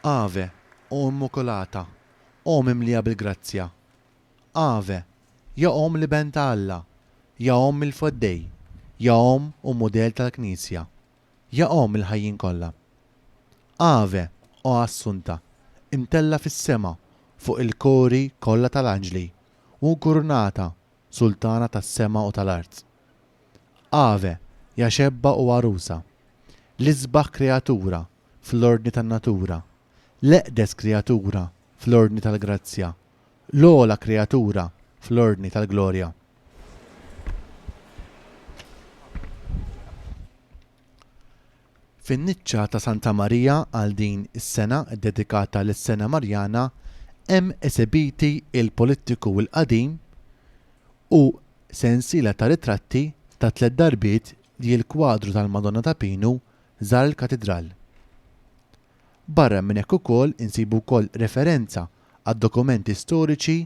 Ave, o Immacolata, o mimlija bil-grazzja. Ave, ja li ben ta' Alla, ja il-foddej, ja u model tal-Knisja, ja il-ħajjin kollha. Ave, o Assunta, imtella fis-sema fuq il-kori kollha tal-anġli u nkurnata sultana tas-sema u tal-art. Ave, ja xebba u arusa, l-isbaħ kreatura fl-ordni tan-natura, l-eqdes kreatura fl-ordni tal-grazzja, l-ola kreatura fl-ordni tal-glorja. Fin-niċċa ta' Santa Marija għal din is-sena dedikata lis-Sena Marjana hemm esebiti il-politiku l-qadim u sensiela ta' ritratti ta' 3 darbiet li l-kwadru tal-Madonna ta' Pinu żar il-katedral. Barra minn hekk ukoll insibu wkoll referenza għad dokumenti storiċi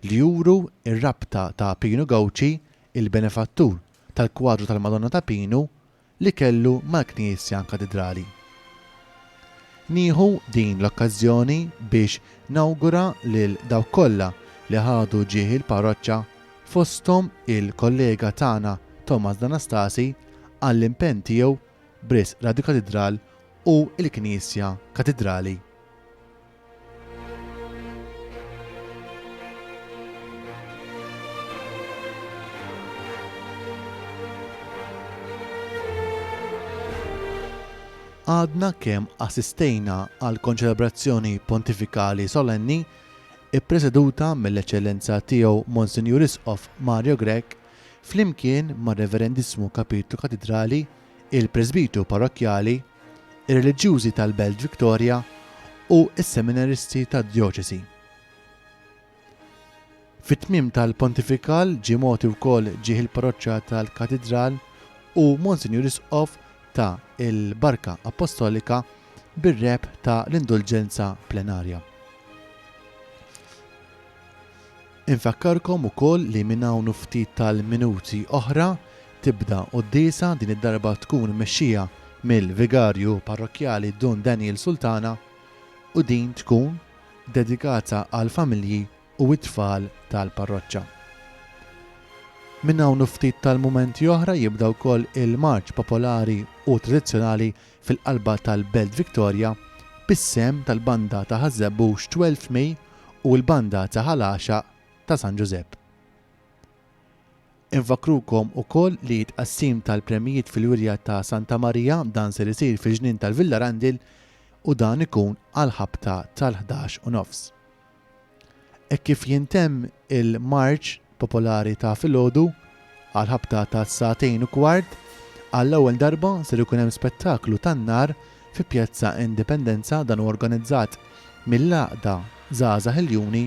li juru ir-rabta ta' Pino Gauci, il-benefattur tal-kwadru tal-Madonna ta' Pinu, li kellu mal-Knisja Katedrali. Nieħu din l-okkażjoni biex nawgura lil dawk kollha li ħadu ġieħ il-parroċċa fosthom il-kollega tagħna Thomas D'Anastasi għall-impenn tiegħu bris Radio Katedral u l-Knisja Katedrali. Għadna kemm assistejna għal konċelebrazzjoni pontifikali solenni ippreseduta mill-eċellenza tiegħu Monsignor Isqof Mario Grech flimkien mar-Reverendissmu Kapitlu Katedrali, il-Presbitu Parrokkjali, ir-Reliġjużi tal-Belt Victoria u s-Seminaristi tad-Djoċesi. Fit-tmiem tal-pontifikal ġie mogħti wkoll ġieħ il-parroċċa tal-Katedral u Monsignor Isqof ta' il-Barka Apostolika bir-reb ta' l-indulġenza plenarja. Infakkarkom ukoll li minn hawn ftit tal-minuti oħra tibda qudiesa din id-darba tkun mexxija mill-Vigarju Parrokkjali Don Daniel Sultana u din tkun dedikata għal familji u it-tfal tal-parroċċa. Minn hawn ftit tal-mumenti oħra jibda wkoll il-marċ popolari u tradizzjonali fil-qalba tal-Belt Victoria bis-sem tal-banda ta' Ħażebbux 12 May u l-banda ta' Ħalaxa ta' San Giuseppe. Infakrukom ukoll li tqassim tal-premijiet fil-wirja ta' Santa Marija dan ser isir fil-ġnien tal-Villa Randil u dan ikun għal ħabta tal-11:30. Kif jintemm il-marċ popolari ta' filgħodu għal ħabta ta' 2:15 għall-ewwel darba ser ikun hemm spettaklu tan-nar fi Pjazza Indipendenza dan organizzat mill-Għaqda Żgħażagħ Iljuni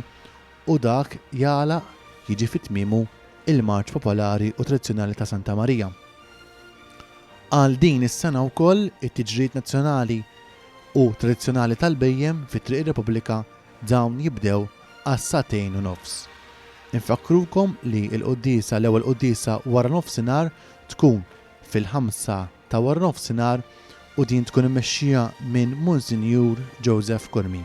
u dak jagħlaq jiġi fit-tmiemu il-Marċ Popolari u Tradizzjonali ta' Santa Marija. Għal din is-sena wkoll it-tiġrid nazzjonali u tradizzjonali tal-bejjem fit-Triq Repubblika dawn jibdew għas 2:30. Infakrukom li l-qudiesa l-ewwel qudiesa wara nofsinhar tkun fil-5 ta' wara nofsinhar u din tkun immexxija minn Monsignor Joseph Kormi.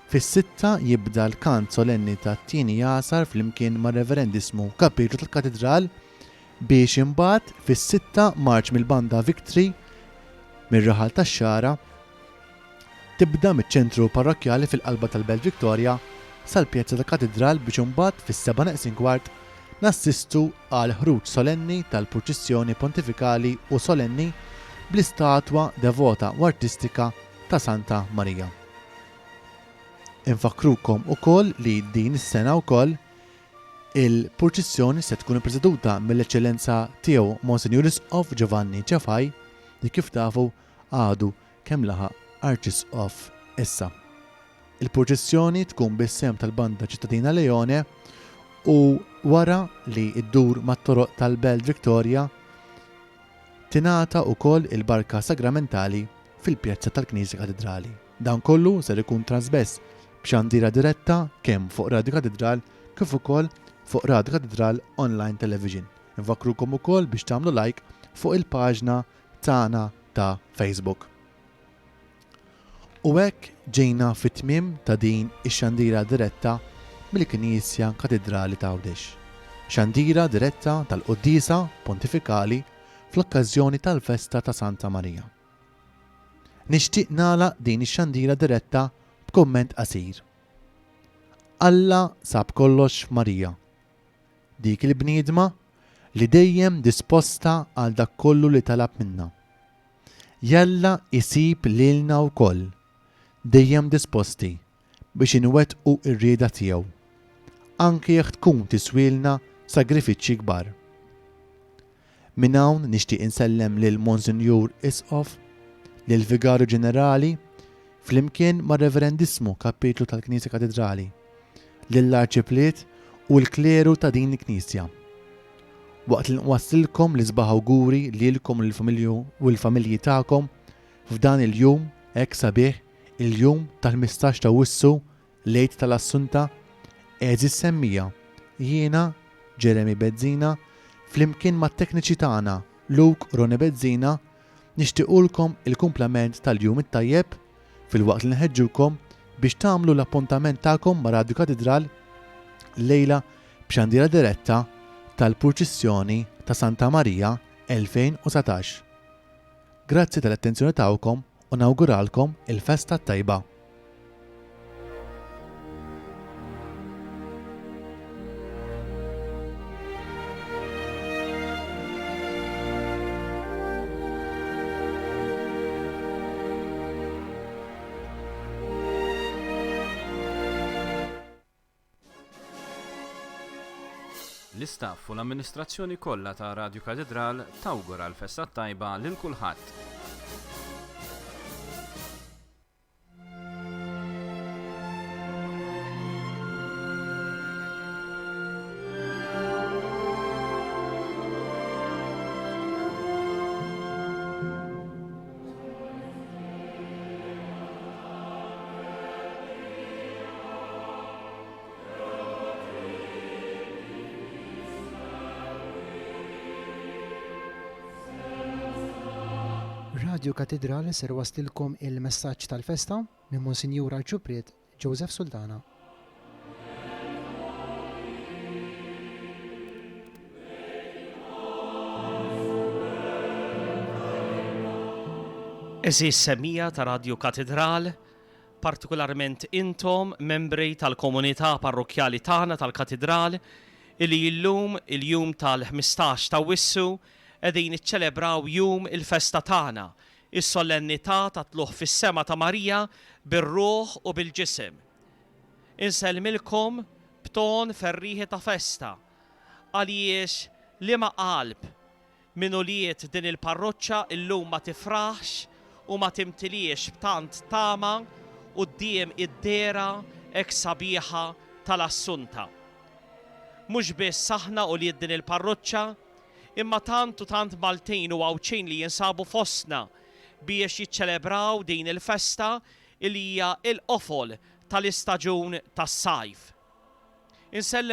Fis-6 jibda l-kant solenni ta' tieni jasar flimkien ma' Reverendissmu Kapitlu tal-Katedral biex imbagħad fis-6 marċ mill-banda Victory mir-raħal tax-xara tibda miċ-ċentru parrokkjali fil-qalba tal-Belt Victoria sal-Pjazza tal-Katedral biex imbagħad fis-7:15 nassistu għal ħruġ solenni tal-proċessjoni pontifikali u solenni bl-istatwa devota u artistika ta' Santa Marija. Infakrukom ukoll li din is-sena wkoll il-proċessjoni se tkun ippreżeduta mill-eċċellenza tiegħu Monsignor Isqof Giovanni Ċefaj li kif tafu għadu kemm laħaq Arċisqof issa. Il-proċessjoni tkun bis-sem tal-Banda Ċittadina Leone u wara li ddur mat-toroq tal-Belt Victoria tingħata wkoll il-barka sagramentali fil-Pjazza tal-Knisja Katedrali. Dan kollu ser ikun trasmess b'xandira diretta kemm fuq Radio Katedral kif ukoll fuq Radio Katedral Online Television. Infakrukom ukoll biex tagħmlu like fuq il-paġna tagħna ta' Facebook. U hekk ġejna fit-tmiem ta' din ix-xandira diretta mill-Knisja Katedrali ta' Għawdex. Xandira diretta tal-Qudiesa Pontifikali fl-okkażjoni tal-Festa ta' Santa Marija. Nixtieq nagħlaq din ix-xandira diretta b'kumment qasir. Alla sab kollox f'Marija. Dik il-bniedma li dejjem disposta għal dak kollu li talab minna. Jalla isib lilna wkoll dejjem disposti biex inwettqu r-rieda tiegħu. Anke jekk tkun tiswilna sagrifiċċji kbar. Minn hawn nixtieq insellem lil Monsinjur Isqof, lil Vigarju Ġenerali, flimkien mar Reverendismu Kapitlu tal-Knisja Katedrali, lill-Arċipliet u l-kleru ta' din il-Knisja. Waqt li nwassilkom li sbaħ awguri lilkom u l-familji tagħkom f'dan il-jum hekk sabiħ, il-jum tal-15 ta' Wissu, lejt tal-Assunta, eżis semmija jiena Jeremy Bezzina flimkien mat-tekniċi tagħna Luke Rone Bezzina nixtiequlkom il-kumplament tal-jum it-tajjeb fil-waqt li nħeġġulkom biex tagħmlu l-appuntament tagħkom ma' Radio Katedral lejla b'xandira diretta tal-Purċissjoni ta' Santa Marija 2017. Grazzi tal-attenzjoni tagħkom u nawguralkom il-festa tajba. L-istaff u l-amministrazzjoni kollha ta' Radio Katedral tawgura l-festa tajba lil kulħadd. Radio Katedrali ser waslilkom il-messaġġ tal-festa minn Monsinjur Arċupriet Joseph Sultana. Eżis semmija ta' Radio Katedral, partikolarment intom, membri tal-komunità parrokjali tagħna tal-Katedral, illi illum il-jum tal-15 ta' Wissu qegħdin iċċelebraw jum il-festa tagħna, is-solennità ta' tluħ fis-sema ta' Marija bir-ruħ u bil-ġisem. Insellmilkom b'ton ferriħi ta' festa għaliex liema qalb min uliet din il-parroċċa illum ma tifraħx u ma timtiliex b'tant tama quddiem id-dera hekk sabiħa tal-Assunta. Mhux biss aħna uliet din il-parroċċa, imma tant u tant Maltin u Għawċin li jinsabu fostna biex jiċċelebraw din il-festa li hija l-qofol tal-istaġun tas-sajf. Insellem